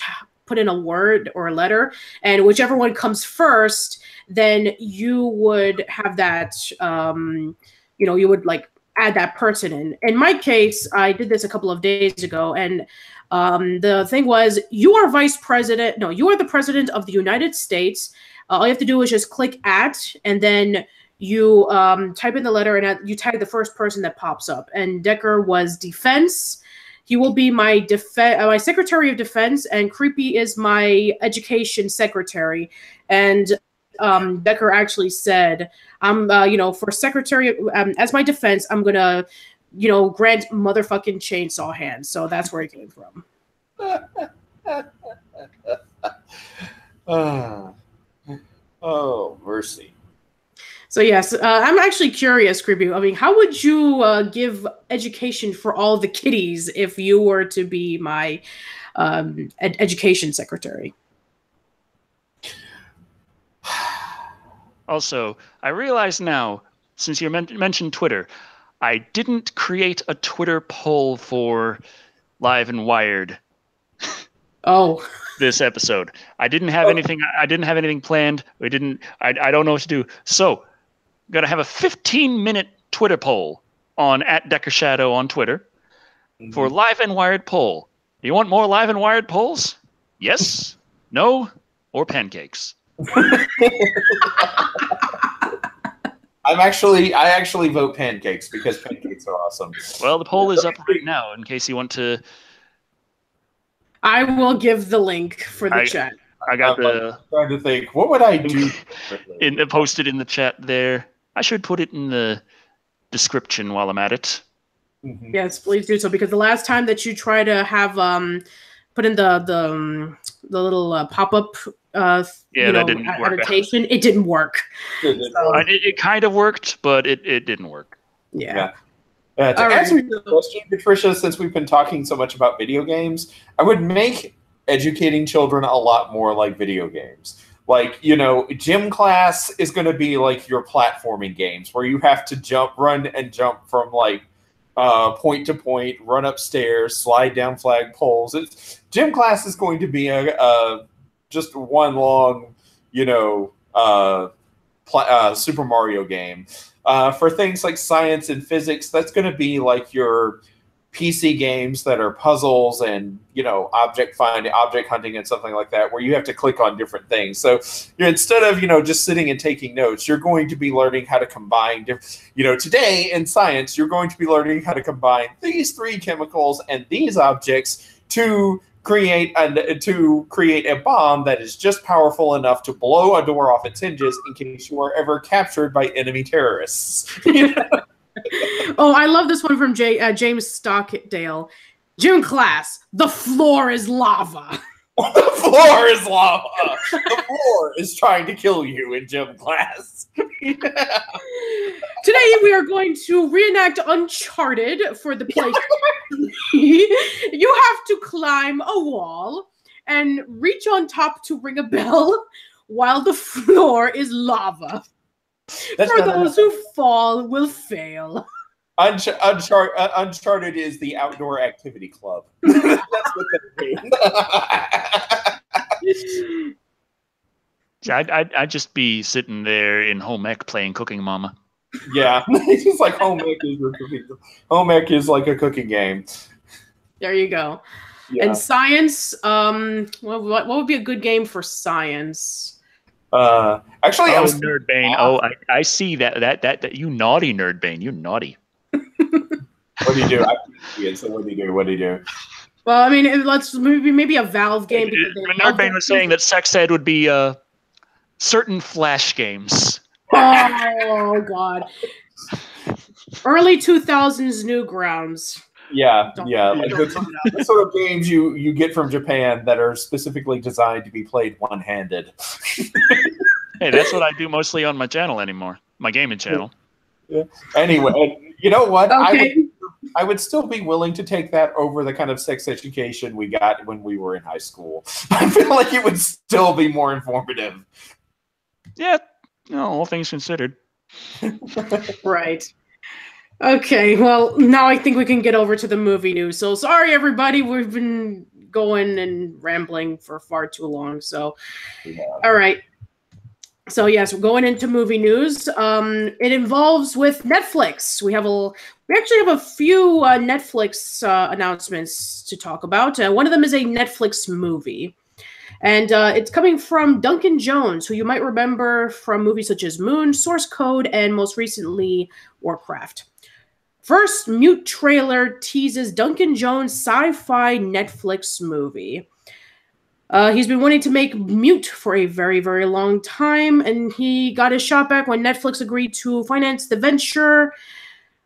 put in a word or a letter, and whichever one comes first, then you would have that you would, like, add that person in. In my case, I did this a couple of days ago, and the thing was, you are the president of the United States. All you have to do is just click @ and then you type in the letter, and you tag the first person that pops up. And Decker was defense. He will be my Secretary of Defense, and Creepy is my education secretary. And Decker actually said, for secretary, as my defense, I'm gonna, grant motherfucking chainsaw hands. So that's where it came from. Oh, mercy. So yes, I'm actually curious, Creepy. I mean, how would you give education for all the kiddies if you were to be my education secretary? Also, I realize now, since you mentioned Twitter, I didn't create a Twitter poll for Live and Wired. Oh. This episode, I didn't have anything. I didn't have anything planned. I don't know what to do. So, I'm gonna have a 15-minute Twitter poll on @DeckerShado on Twitter for Live and Wired poll. Do you want more Live and Wired polls? Yes, no, or pancakes? I actually vote pancakes, because pancakes are awesome. Well, the poll is up right now in case you want to. I will give the link for the chat. I got I'm trying to think, what would I do? Posted in the chat there. I should put it in the description while I'm at it. Yes, please do so, because the last time that you try to have put in the little pop-up Yeah, that didn't work. adaptation. It didn't work. It kind of worked, but it didn't work. Yeah. To answer your question, Patricia, since we've been talking so much about video games, I would make educating children a lot more like video games. Like, you know, gym class is going to be like your platforming games where you have to run and jump from like point to point, run upstairs, slide down flagpoles. Gym class is going to be just one long, you know, Super Mario game. For things like science and physics, that's going to be like your PC games that are puzzles and, you know, object finding, object hunting and something like that, where you have to click on different things. So instead of, you know, just sitting and taking notes, you're going to be learning how to combine you know, today in science, you're going to be learning how to combine these 3 chemicals and these objects to create a bomb that is just powerful enough to blow a door off its hinges in case you are ever captured by enemy terrorists. Oh, I love this one from James Stockdale. Gym class, the floor is lava. The floor is lava. The floor is trying to kill you in gym class. Today we are going to reenact Uncharted for the play. You have to climb a wall and reach on top to ring a bell while the floor is lava. For those who fall will fail. Uncharted is the outdoor activity club. That's what they I'd just be sitting there in home ec playing Cooking Mama. Yeah, it's just like home ec is your cooking. Home ec is like a cooking game. There you go. Yeah. And science, what would be a good game for science? Actually, I was Nerdbane. Oh, I see that you naughty Nerdbane. You naughty. What do you do? What do you do? Well, I mean, let's maybe a Valve game. Nerdbane was saying that sex ed would be certain Flash games. Oh God! Early 2000s Newgrounds. Yeah. Like the sort of games you get from Japan that are specifically designed to be played one-handed. Hey, that's what I do mostly on my channel anymore. My gaming channel. Yeah. Anyway, you know what? Okay. I would still be willing to take that over the kind of sex education we got when we were in high school. I feel like it would still be more informative. Yeah, all things considered. Right. Okay, well, now I think we can get over to the movie news. So sorry, everybody. We've been going and rambling for far too long. So, all right. So, yes, we're going into movie news. It involves with Netflix. We actually have a few Netflix announcements to talk about. One of them is a Netflix movie. And it's coming from Duncan Jones, who you might remember from movies such as Moon, Source Code, and most recently, Warcraft. First, Mute trailer teases Duncan Jones' sci-fi Netflix movie. He's been wanting to make Mute for a very, very long time, and he got his shot back when Netflix agreed to finance the venture.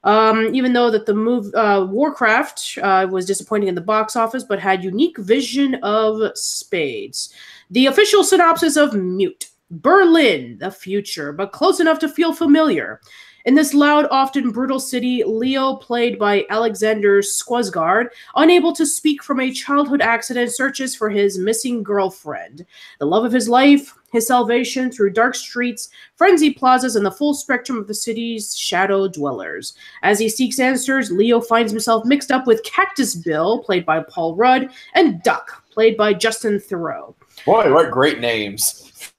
Even though that the movie Warcraft was disappointing in the box office, but had unique vision of spades. The official synopsis of Mute: Berlin, the future, but close enough to feel familiar. In this loud, often brutal city, Leo, played by Alexander Skarsgård, unable to speak from a childhood accident, searches for his missing girlfriend, the love of his life, his salvation through dark streets, frenzy plazas, and the full spectrum of the city's shadow dwellers. As he seeks answers, Leo finds himself mixed up with Cactus Bill, played by Paul Rudd, and Duck, played by Justin Theroux. Boy, what great names.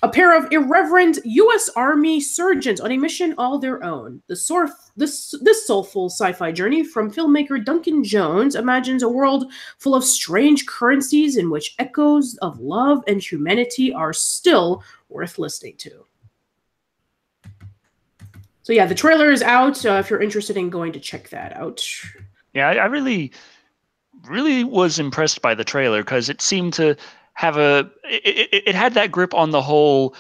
A pair of irreverent U.S. Army surgeons on a mission all their own. This soulful sci-fi journey from filmmaker Duncan Jones imagines a world full of strange currencies in which echoes of love and humanity are still worth listening to. So yeah, the trailer is out if you're interested in going to check that out. Yeah, I really was impressed by the trailer because it seemed to have it had that grip on the whole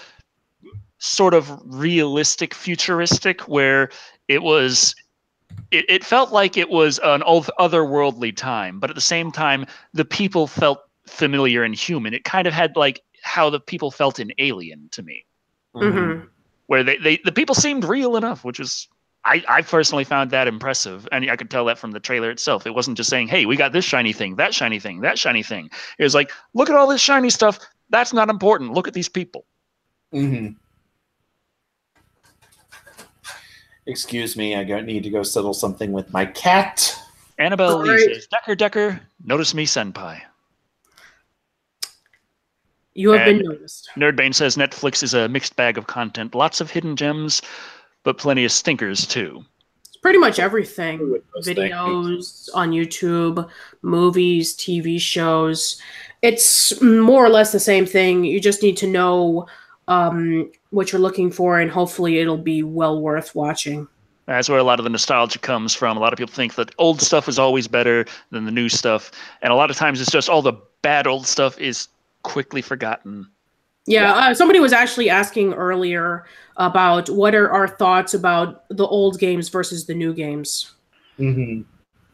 sort of realistic futuristic where it felt like it was an otherworldly time, but at the same time the people felt familiar and human. It kind of had like how the people felt in Alien to me, Mm-hmm. where the people seemed real enough, which is I personally found that impressive, and I could tell that from the trailer itself. It wasn't just saying, "Hey, we got this shiny thing, that shiny thing, that shiny thing." It was like, "Look at all this shiny stuff. That's not important. Look at these people." Mm-hmm. Excuse me, I need to go settle something with my cat. Annabelle Lee Alright. says, Decker, notice me, senpai. You have And been noticed. Nerdbane says, Netflix is a mixed bag of content. Lots of hidden gems, but plenty of stinkers, too. It's pretty much everything. Those Videos on YouTube, movies, TV shows. It's more or less the same thing. You just need to know what you're looking for, and hopefully it'll be well worth watching. That's where a lot of the nostalgia comes from. A lot of people think that old stuff is always better than the new stuff. And a lot of times it's just all the bad old stuff is quickly forgotten. Yeah, somebody was actually asking earlier about what are our thoughts about the old games versus the new games. Mm-hmm.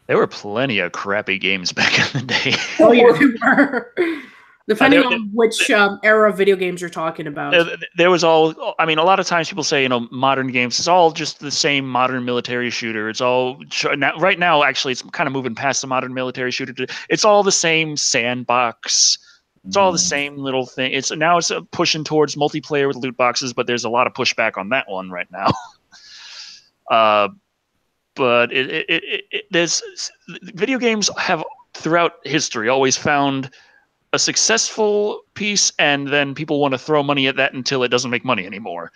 There were plenty of crappy games back in the day. Oh, yeah, they were. Depending on which era of video games you're talking about. There was all, I mean, a lot of times people say, modern games, it's all just the same modern military shooter. It's all, right now, actually, it's kind of moving past the modern military shooter. It's all the same sandbox. It's all the same little thing. It's pushing towards multiplayer with loot boxes, but there's a lot of pushback on that one right now. But there's video games have throughout history always found a successful piece, and then people want to throw money at that until it doesn't make money anymore.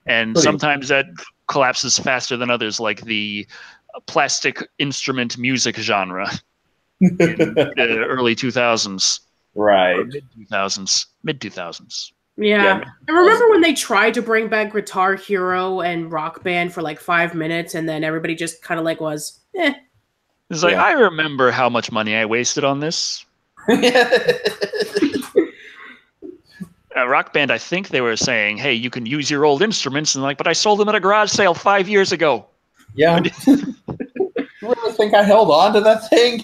And sometimes that collapses faster than others, like the plastic instrument music genre in the early 2000s. Right. Mid 2000s. Yeah. I remember when they tried to bring back Guitar Hero and Rock Band for like 5 minutes, and then everybody just kind of like was, eh. It's like, I remember how much money I wasted on this. Rock Band, I think they were saying, hey, you can use your old instruments, and but I sold them at a garage sale 5 years ago. Yeah. You really think I held on to that thing?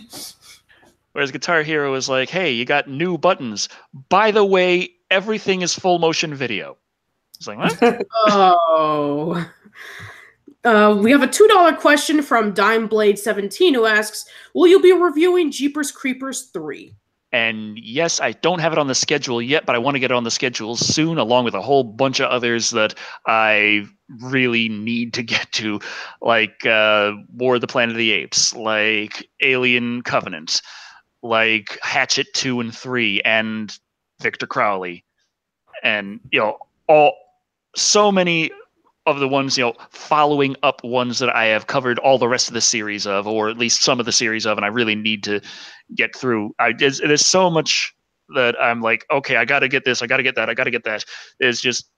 Whereas Guitar Hero is like, hey, you got new buttons. By the way, everything is full motion video. It's like, what? Oh. We have a $2 question from DimeBlade17 who asks, will you be reviewing Jeepers Creepers 3? And yes, I don't have it on the schedule yet, but I want to get it on the schedule soon, along with a whole bunch of others that I really need to get to, like War of the Planet of the Apes, like Alien Covenant, like Hatchet 2 and 3, and Victor Crowley. And, so many of the ones, following up ones that I have covered all the rest of the series of, or at least some of the series of, and I really need to get through. There's so much that I'm like, okay, I got to get this, I got to get that, I got to get that. It's just,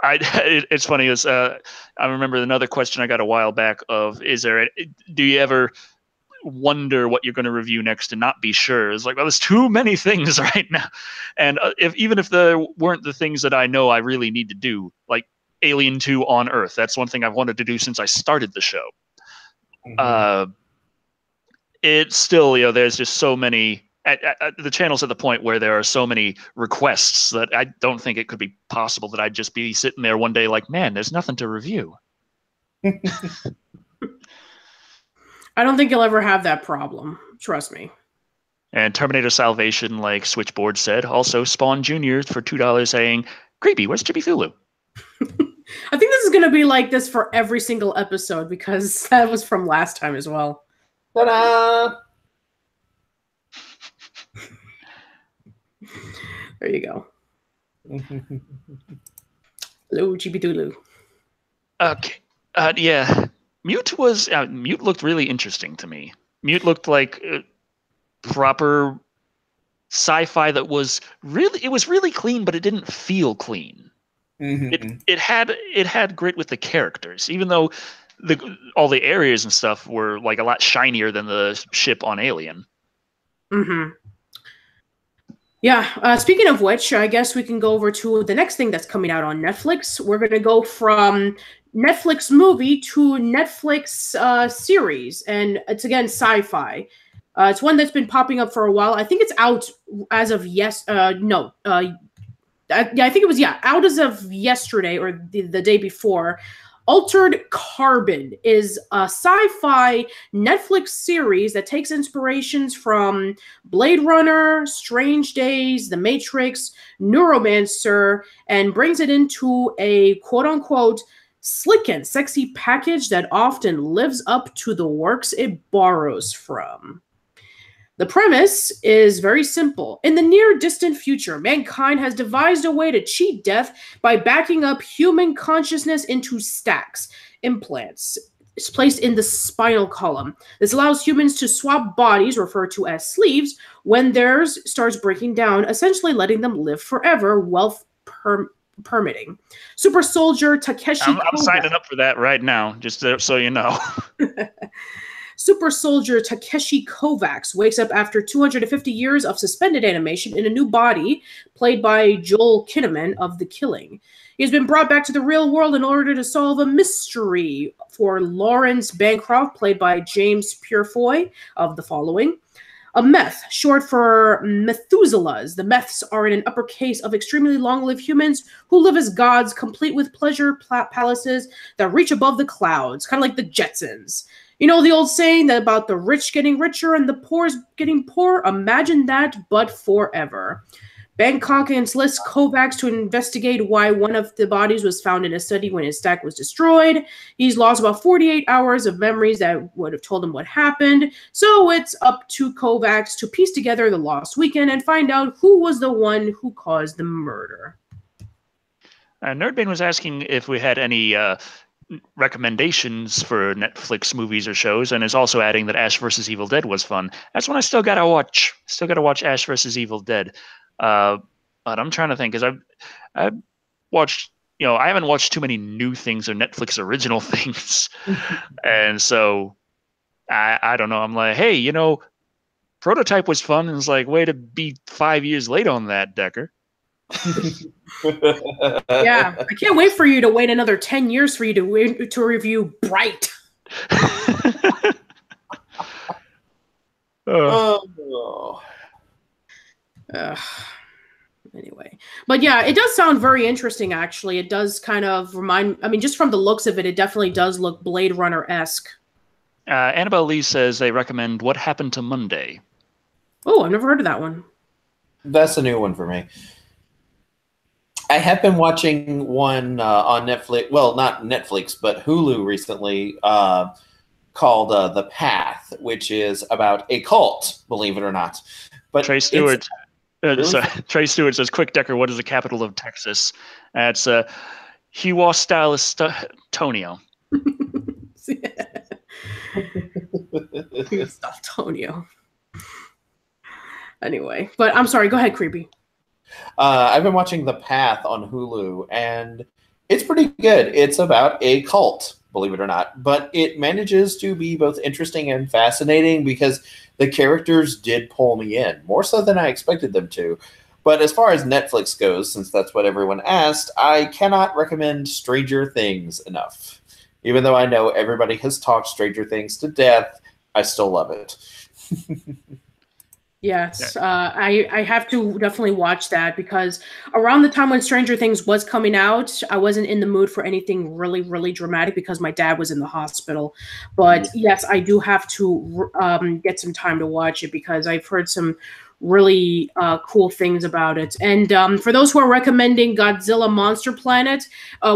it's funny. I remember another question I got a while back of, do you ever wonder what you're going to review next and not be sure? It's like, well, there's too many things right now. And even if there weren't the things that I know I really need to do, like Alien 2 on Earth. That's one thing I've wanted to do since I started the show. Mm-hmm. It's still, there's just so many. The channel's at the point where there are so many requests that I don't think it could be possible that I'd just be sitting there one day like, man, there's nothing to review. I don't think you'll ever have that problem. Trust me. And Terminator Salvation, like Switchboard said, also Spawn Jr. for $2 saying, creepy, where's Chibi Thulu? I think this is going to be like this for every single episode because that was from last time as well. Ta-da! There you go. Hello, Chibi Thulu. Okay. Yeah. Mute looked really interesting to me. Mute looked like proper sci-fi that was really clean, but it didn't feel clean. Mm-hmm. It had grit with the characters, even though all the areas and stuff were like a lot shinier than the ship on Alien. Mm-hmm. Yeah. Speaking of which, I guess we can go over to the next thing that's coming out on Netflix. We're going to go from Netflix movie to Netflix series, and it's again sci-fi. It's one that's been popping up for a while. I think it's out as of I think it was, out as of yesterday or the day before. Altered Carbon is a sci-fi Netflix series that takes inspirations from Blade Runner, Strange Days, The Matrix, Neuromancer, and brings it into a quote-unquote slick and sexy package that often lives up to the works it borrows from. The premise is very simple. In the near distant future, mankind has devised a way to cheat death by backing up human consciousness into stacks, implants. It's placed in the spinal column. This allows humans to swap bodies, referred to as sleeves, when theirs starts breaking down, essentially letting them live forever, wealth permitting. Super soldier Takeshi I'm signing up for that right now, just so you know. Super soldier Takeshi Kovacs wakes up after 250 years of suspended animation in a new body, played by Joel Kinnaman of The Killing. He has been brought back to the real world in order to solve a mystery for Lawrence Bancroft, played by James Purefoy of The Following. A meth, short for Methuselahs. The meths are in an uppercase of extremely long-lived humans who live as gods, complete with pleasure palaces that reach above the clouds, kind of like the Jetsons. You know the old saying that about the rich getting richer and the poor getting poor? Imagine that, but forever. Bangkok enlists Kovacs to investigate why one of the bodies was found in a study when his stack was destroyed. He's lost about 48 hours of memories that would have told him what happened. So it's up to Kovacs to piece together the lost weekend and find out who was the one who caused the murder. Nerdbane was asking if we had any recommendations for Netflix movies or shows, and is also adding that Ash vs. Evil Dead was fun. That's one I still gotta watch. Still gotta watch Ash vs. Evil Dead. But I'm trying to think, because I've watched, I haven't watched too many new things or Netflix original things, and so I don't know. I'm like, hey, Prototype was fun, and it's like, way to be 5 years late on that, Decker. Yeah, I can't wait for you to wait another 10 years for you to review Bright. Anyway, but yeah, it does sound very interesting, actually. It does kind of just from the looks of it, it definitely does look Blade Runner-esque. Annabelle Lee says they recommend What Happened to Monday. Oh, I've never heard of that one. That's a new one for me. I have been watching one on Netflix, well, not Netflix, but Hulu recently, called The Path, which is about a cult, believe it or not. But Trey Stewart. Really? Trey Stewart says, "Quick, Decker, what is the capital of Texas?" That's Tonio. Tonio. Anyway, but I'm sorry. Go ahead, Creepy. I've been watching The Path on Hulu, and it's pretty good. It's about a cult, believe it or not, but it manages to be both interesting and fascinating because the characters did pull me in, more so than I expected them to. But as far as Netflix goes, since that's what everyone asked, I cannot recommend Stranger Things enough. Even though I know everybody has talked Stranger Things to death, I still love it. Yes, I have to definitely watch that because around the time when Stranger Things was coming out, I wasn't in the mood for anything really, really dramatic because my dad was in the hospital. But yes, I do have to get some time to watch it because I've heard some really cool things about it. And for those who are recommending Godzilla Monster Planet,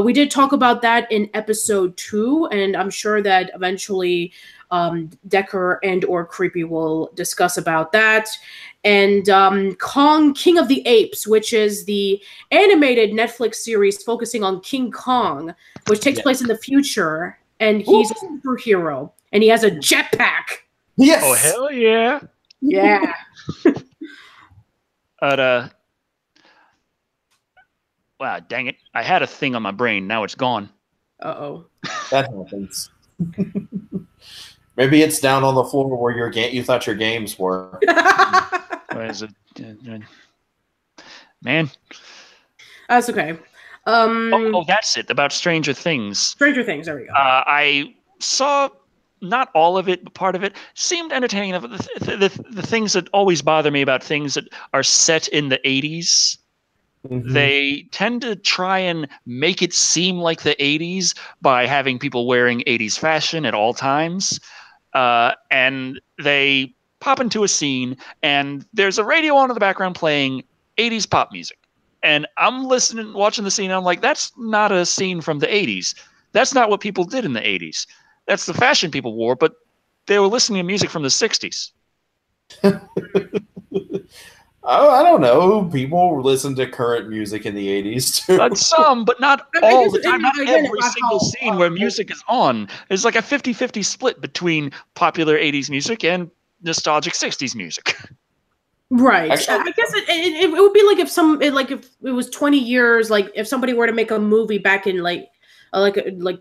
we did talk about that in episode 2, and I'm sure that eventually Decker and or Creepy will discuss about that. And Kong, King of the Apes, which is the animated Netflix series focusing on King Kong, which takes place in the future, and he's a superhero, and he has a jetpack. Yes! Oh, hell yeah! Yeah. But, wow, dang it. I had a thing on my brain. Now it's gone. Uh-oh. That happens. Maybe it's down on the floor where you thought your games were. What is it? Man. That's okay. That's it. About Stranger Things. Stranger Things, there we go. I saw not all of it, but part of it seemed entertaining. The things that always bother me about things that are set in the 80s They tend to try and make it seem like the 80s by having people wearing 80s fashion at all times. And they pop into a scene, and there's a radio on in the background playing 80s pop music. And I'm listening, watching the scene, and I'm like, that's not a scene from the 80s. That's not what people did in the 80s. That's the fashion people wore, but they were listening to music from the 60s. Oh, I don't know. People listen to current music in the 80s too. Some, but not all the time. Not every single scene where music is on. It's like a 50-50 split between popular 80s music and nostalgic 60s music. Right. Actually, I guess it would be like if it was 20 years, like if somebody were to make a movie back in like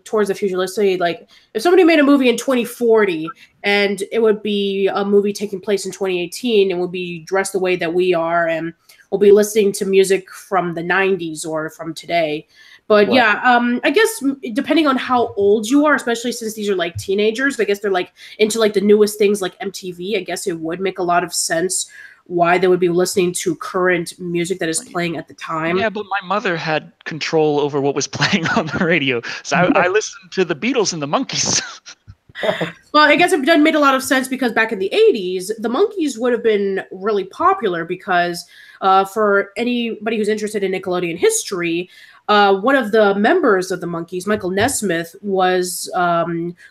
towards the future, let's say like if somebody made a movie in 2040 and it would be a movie taking place in 2018 and would be dressed the way that we are and we'll be listening to music from the 90s or from today. But yeah, I guess depending on how old you are, especially since these are like teenagers, I guess they're like into like the newest things like MTV. I guess it would make a lot of sense why they would be listening to current music that is playing at the time. Yeah, but my mother had control over what was playing on the radio. So I listened to the Beatles and the Monkees. Well, I guess it made a lot of sense because back in the 80s, the Monkees would have been really popular because for anybody who's interested in Nickelodeon history, one of the members of the Monkees, Michael Nesmith, was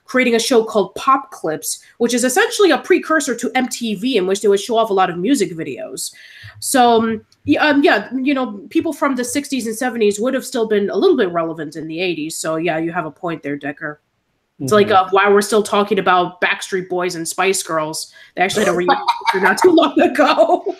creating a show called Pop Clips, which is essentially a precursor to MTV in which they would show off a lot of music videos. So, yeah, you know, people from the 60s and 70s would have still been a little bit relevant in the 80s. So, yeah, you have a point there, Decker. It's like why we're still talking about Backstreet Boys and Spice Girls. They actually had a reunion not too long ago.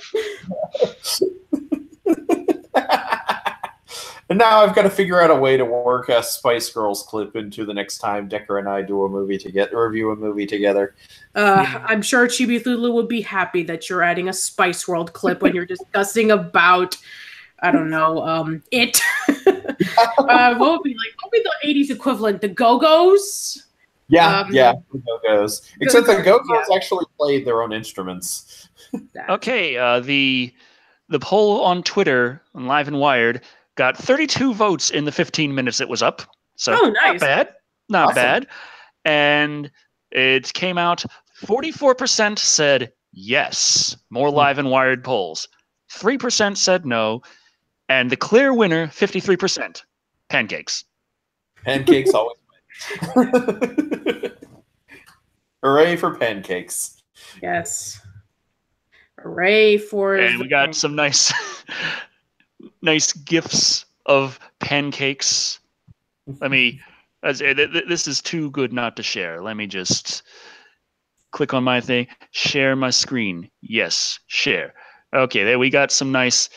And now I've got to figure out a way to work a Spice Girls clip into the next time Decker and I do a movie together, review a movie together. I'm sure Chibi Thulu would be happy that you're adding a Spice World clip when you're discussing about, I don't know, it. What would be the 80s equivalent? The Go-Go's? Yeah, the Go-Go's. Except the Go-Go's actually played their own instruments. Okay, the poll on Twitter, on Live and Wired, got 32 votes in the 15 minutes it was up. So nice. Not bad. Not Awesome. bad. And it came out 44% said yes. More Live and Wired polls. 3% said no. And the clear winner, 53%, pancakes. Pancakes always win. Hooray for pancakes. Yes. Hooray for... And we got some nice nice gifs of pancakes. This is too good not to share. Let me just click on my thing. Share my screen. Yes, share. Okay, there we got some nice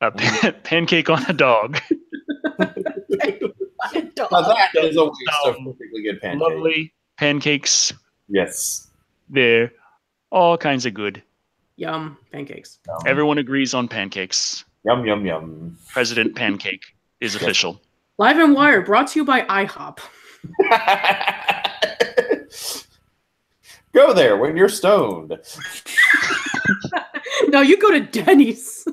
pancake on a dog. Now that is a waste of perfectly good pancakes. Lovely pancakes. Yes. They're all kinds of good. Yum, pancakes. Yum. Everyone agrees on pancakes. Yum, yum, yum. President Pancake is official. Live and Wire brought to you by IHOP. Go there when you're stoned. No, you go to Denny's.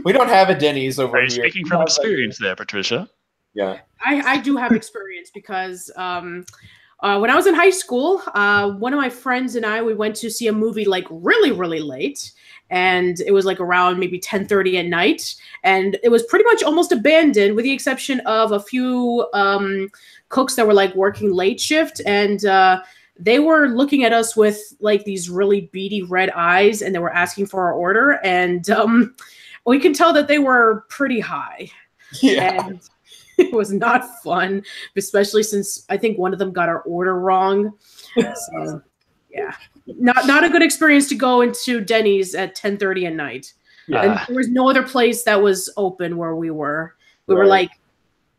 We don't have a Denny's over Are here. you speaking from experience there, Patricia? Yeah. I do have experience because when I was in high school, one of my friends and I, we went to see a movie like really, really late. And it was like around maybe 10:30 at night. And it was pretty much almost abandoned with the exception of a few cooks that were like working late shift. And they were looking at us with like these really beady red eyes and they were asking for our order. And we can tell that they were pretty high. Yeah. And it was not fun, especially since I think one of them got our order wrong. So, yeah, not a good experience to go into Denny's at 10:30 at night. Yeah. And there was no other place that was open where we were. We were Right. like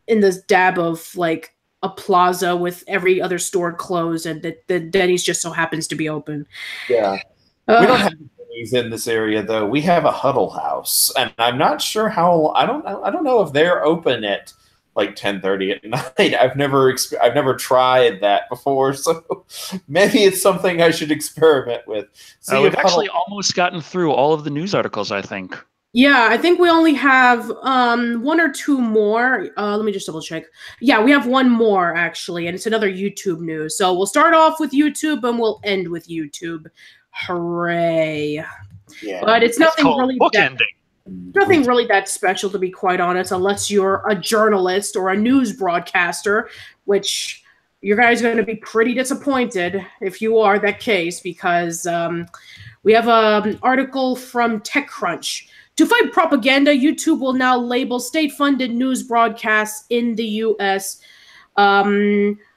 in this dab of like a plaza with every other store closed, and the Denny's just so happens to be open. Yeah. We don't have Denny's in this area though. We have a Huddle House, and I'm not sure how. I don't know if they're open at like 10:30 at night. I've never tried that before, so maybe it's something I should experiment with. We've actually almost gotten through all of the news articles, I think. Yeah, I think we only have one or two more. Let me just double check. Yeah, we have one more actually, and it's another YouTube news. So we'll start off with YouTube and we'll end with YouTube. Hooray. Yeah. But it's That's nothing called really that special, to be quite honest, unless you're a journalist or a news broadcaster, which you guys are going to be pretty disappointed if you are that case, because we have an article from TechCrunch. To fight propaganda, YouTube will now label state-funded news broadcasts in the U.S.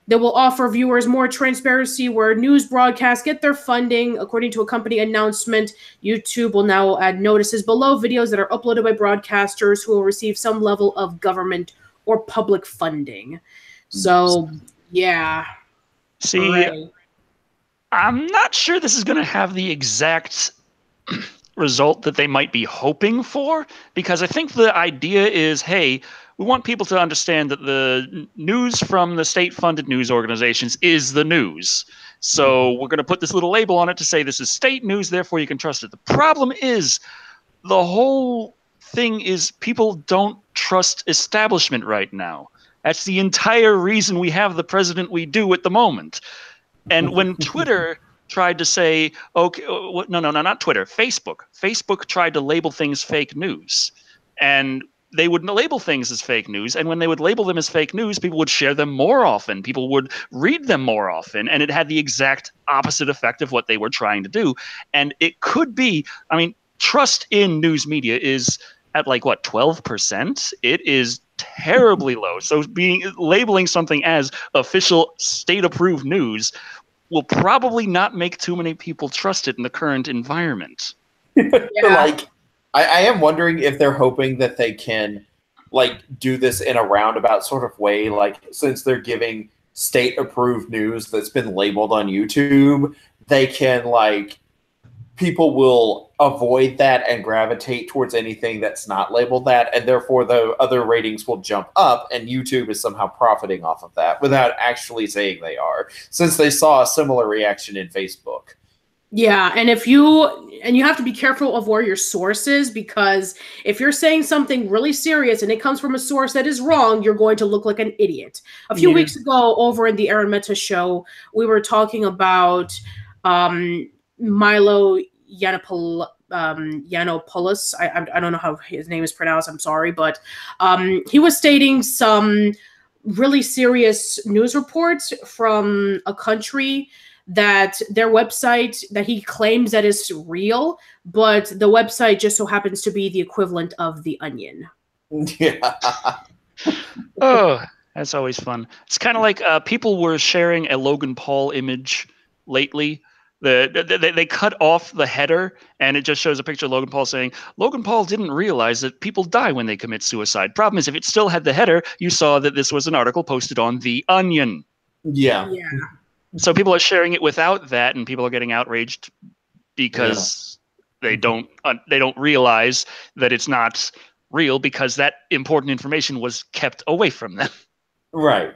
They will offer viewers more transparency where news broadcasts get their funding. According to a company announcement, YouTube will now add notices below videos that are uploaded by broadcasters who will receive some level of government or public funding. So, yeah. See, Hooray. I'm not sure this is going to have the exact result that they might be hoping for, because I think the idea is, hey, we want people to understand that the news from the state-funded news organizations is the news. So we're going to put this little label on it to say this is state news, therefore you can trust it. The problem is the whole thing is people don't trust establishment right now. That's the entire reason we have the president we do at the moment. And when Twitter tried to say, okay, no, not Twitter, Facebook. Facebook tried to label things fake news. And they would label things as fake news. And when they would label them as fake news, people would share them more often. People would read them more often. And it had the exact opposite effect of what they were trying to do. And it could be, I mean, trust in news media is at like, what, 12%? It is terribly low. So labeling something as official state-approved news will probably not make too many people trust it in the current environment. Yeah. Like, I am wondering if they're hoping that they can, like, do this in a roundabout sort of way. Like, since they're giving state-approved news that's been labeled on YouTube, they can, like, people will avoid that and gravitate towards anything that's not labeled that, and therefore the other ratings will jump up, and YouTube is somehow profiting off of that without actually saying they are, since they saw a similar reaction in Facebook. Yeah, and you have to be careful of where your source is, because if you're saying something really serious and it comes from a source that is wrong, you're going to look like an idiot. A few weeks ago, over in the Aaron Meta show, we were talking about Milo Yiannopoulos. I don't know how his name is pronounced. I'm sorry, but he was stating some really serious news reports from a country that their website that he claims that is real, but the website just so happens to be the equivalent of The Onion. Yeah. Oh, that's always fun. It's kind of like people were sharing a Logan Paul image lately. They cut off the header, and it just shows a picture of Logan Paul saying, Logan Paul didn't realize that people die when they commit suicide. Problem is, if it still had the header, you saw that this was an article posted on The Onion. Yeah. Yeah. So people are sharing it without that, and people are getting outraged because they don't realize that it's not real, because that important information was kept away from them. Right.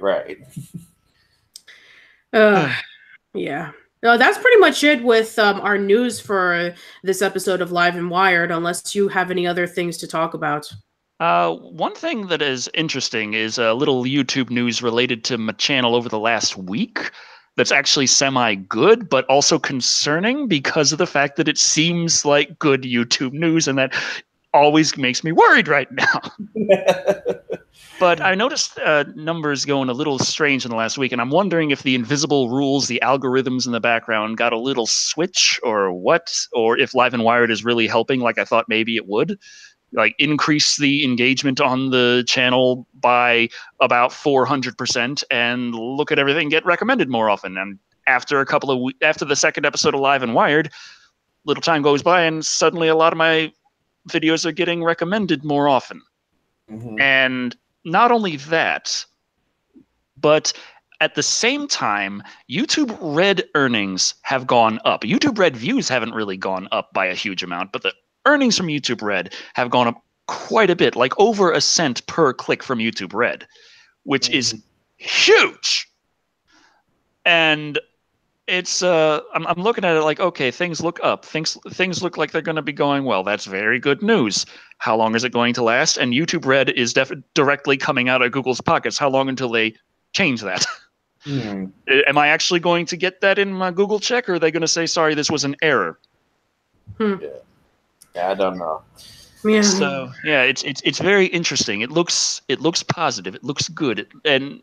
Yeah. No, that's pretty much it with our news for this episode of Live and Wired, unless you have any other things to talk about. One thing that is interesting is a little YouTube news related to my channel over the last week that's actually semi-good, but also concerning because of the fact that it seems like good YouTube news, and that always makes me worried right now. But I noticed numbers going a little strange in the last week, and I'm wondering if the invisible rules, the algorithms in the background got a little switch or what, or if Live and Wired is really helping like I thought maybe it would. Like increase the engagement on the channel by about 400%, and look at everything get recommended more often. And after after the second episode of Live and Wired, little time goes by, and suddenly a lot of my videos are getting recommended more often. Mm-hmm. And not only that, but at the same time, YouTube Red earnings have gone up. YouTube Red views haven't really gone up by a huge amount, but the earnings from YouTube Red have gone up quite a bit, like over a cent per click from YouTube Red, which is huge. And it's I'm looking at it like, okay, things look up. Things look like they're going to be going well. That's very good news. How long is it going to last? And YouTube Red is directly coming out of Google's pockets. How long until they change that? Am I actually going to get that in my Google check, or are they going to say, sorry, this was an error? Yeah, I don't know. Yeah. So yeah, it's very interesting. It looks positive. It looks good, and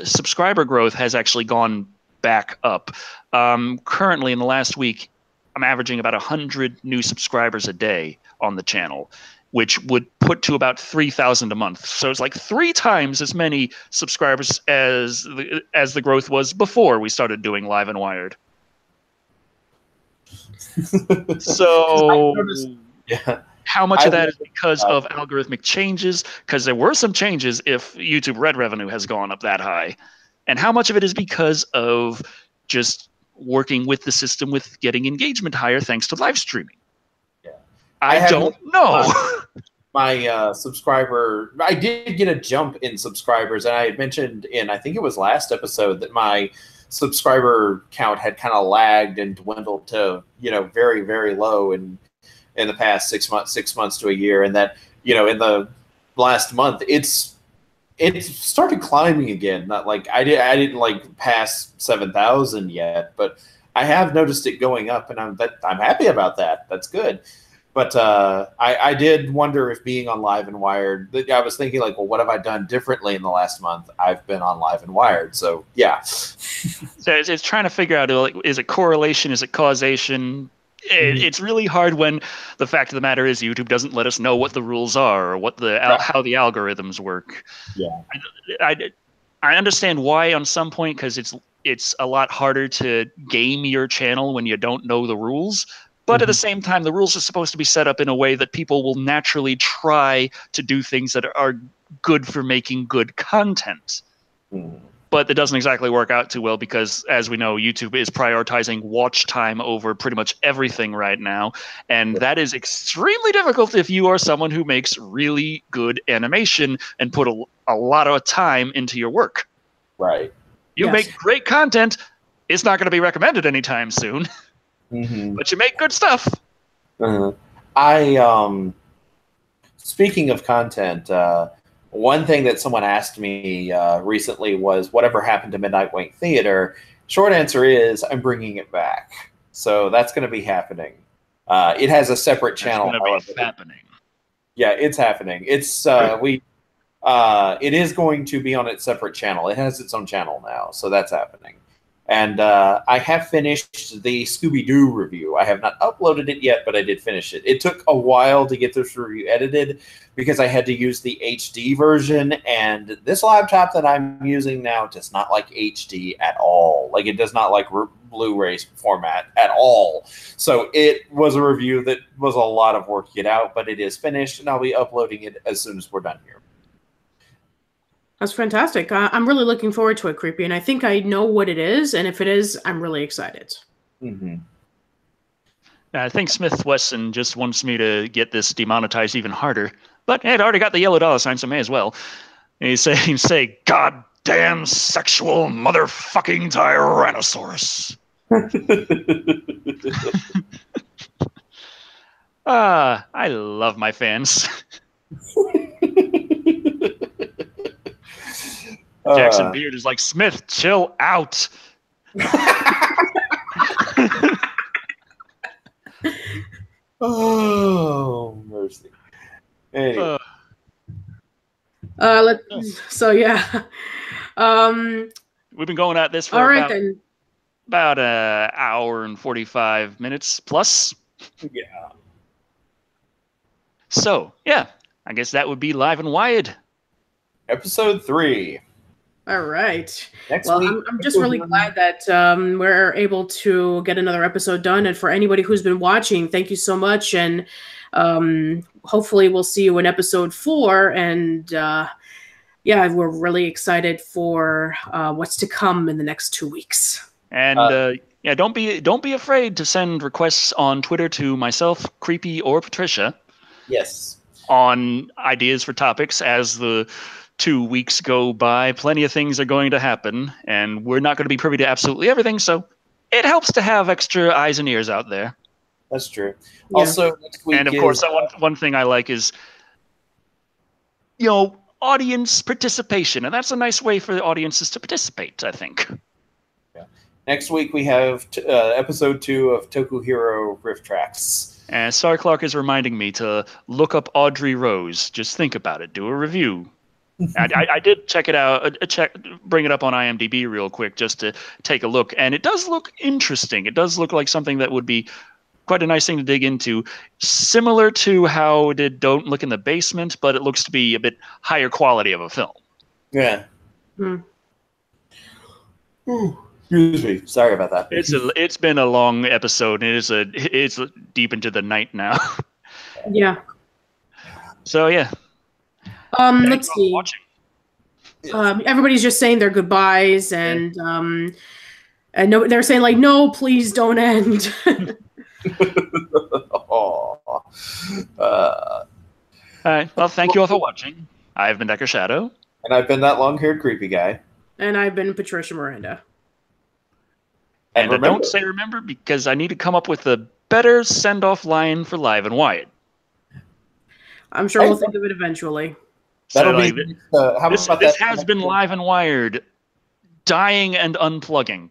subscriber growth has actually gone back up. Currently, in the last week, I'm averaging about 100 new subscribers a day on the channel, which would put to about 3,000 a month. So it's like 3 times as many subscribers as the growth was before we started doing Live and Wired. So Yeah. how much of that is because of algorithmic changes? Because there were some changes if YouTube Red revenue has gone up that high. And how much of it is because of just working with the system with getting engagement higher thanks to live streaming? Yeah. I don't know. My subscriber, I did get a jump in subscribers, and I had mentioned in, I think it was last episode, that my subscriber count had kind of lagged and dwindled to, very, very low in the past 6 months to a year, and that, in the last month, it started climbing again. Not like I didn't like pass 7,000 yet, but I have noticed it going up, and I'm happy about that. That's good. But I did wonder if being on Live and Wired, I was thinking like, well, what have I done differently in the last month? I've been on Live and Wired, so yeah. So it's trying to figure out, like, is it correlation? Is it causation? It's really hard when the fact of the matter is YouTube doesn't let us know what the rules are or what how the algorithms work. Yeah, I understand why on some point, because it's a lot harder to game your channel when you don't know the rules. But at the same time, the rules are supposed to be set up in a way that people will naturally try to do things that are good for making good content. But that doesn't exactly work out too well because, as we know, YouTube is prioritizing watch time over pretty much everything right now. And that is extremely difficult if you are someone who makes really good animation and put a lot of time into your work. Right. You make great content. It's not going to be recommended anytime soon. But you make good stuff. Speaking of content, one thing that someone asked me recently was, whatever happened to Midnight Wink Theater? Short answer is, I'm bringing it back. So that's going to be happening. It has a separate channel. It's going to be happening. Yeah, it's happening. It's it is going to be on its separate channel. It has its own channel now, so that's happening. And I have finished the Scooby-Doo review. I have not uploaded it yet, but I did finish it. It took a while to get this review edited because I had to use the HD version, and this laptop that I'm using now does not like HD at all. Like, it does not like Blu-ray format at all. So it was a review that was a lot of work to get out, but it is finished, and I'll be uploading it as soon as we're done here. That's fantastic. I'm really looking forward to it, Creepy, and I think I know what it is, and if it is, I'm really excited. I think Smith Wesson just wants me to get this demonetized even harder, but hey, it already got the yellow dollar sign, so may as well. And he'd say, "Goddamn sexual motherfucking Tyrannosaurus." I love my fans. Jackson Beard is like, Smith, chill out. Oh, mercy. Anyway. So yeah. We've been going at this for about an hour and 45 minutes plus. Yeah. So, yeah, I guess that would be Live and Wired. Episode 3. All right. Next well, week, I'm just really glad that we're able to get another episode done. And for anybody who's been watching, thank you so much. And hopefully we'll see you in episode 4. And yeah, we're really excited for what's to come in the next 2 weeks. And yeah, don't be afraid to send requests on Twitter to myself, Creepy, or Patricia. Yes. On ideas for topics as the 2 weeks go by. Plenty of things are going to happen, and we're not going to be privy to absolutely everything, so it helps to have extra eyes and ears out there. That's true. Yeah. Also, next week And of course, one thing I like is, audience participation, and that's a nice way for the audiences to participate, I think. next week we have episode 2 of Tokuhiro Rift Tracks. And Star Clark is reminding me to look up Audrey Rose. Just think about it. Do a review. I did check it out. Bring it up on IMDb real quick just to take a look, and it does look interesting. It does look like something that would be quite a nice thing to dig into, similar to how it did Don't Look in the Basement, but it looks to be a bit higher quality of a film. Yeah. Excuse me. Sorry about that. It's been a long episode, and it's deep into the night now. Yeah. So yeah. Let's see. Watching. Everybody's just saying their goodbyes, and no, they're saying like, no, please don't end. All right. Well, thank you all for watching. I've been Decker Shado. And I've been that long-haired creepy guy. And I've been Patricia Miranda. And don't say remember, because I need to come up with a better send-off line for Live and Wired. I'm sure we'll think of it eventually. That'll be. This has been Live and Wired, dying and unplugging.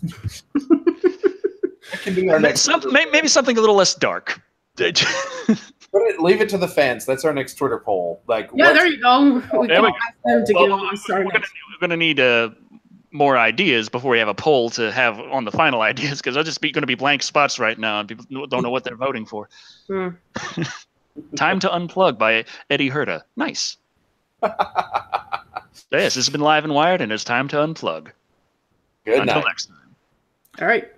That can be our next. Maybe something a little less dark. Leave it to the fans. That's our next Twitter poll. There you go. We can ask them to give us we're going to need more ideas before we have a poll to have on the final ideas, because they're just going to be blank spots right now, and people don't know what they're voting for. Time to Unplug by Eddie Herta. Nice. Yes, this has been Live and Wired, and it's time to unplug. Good Until night. next time. All right.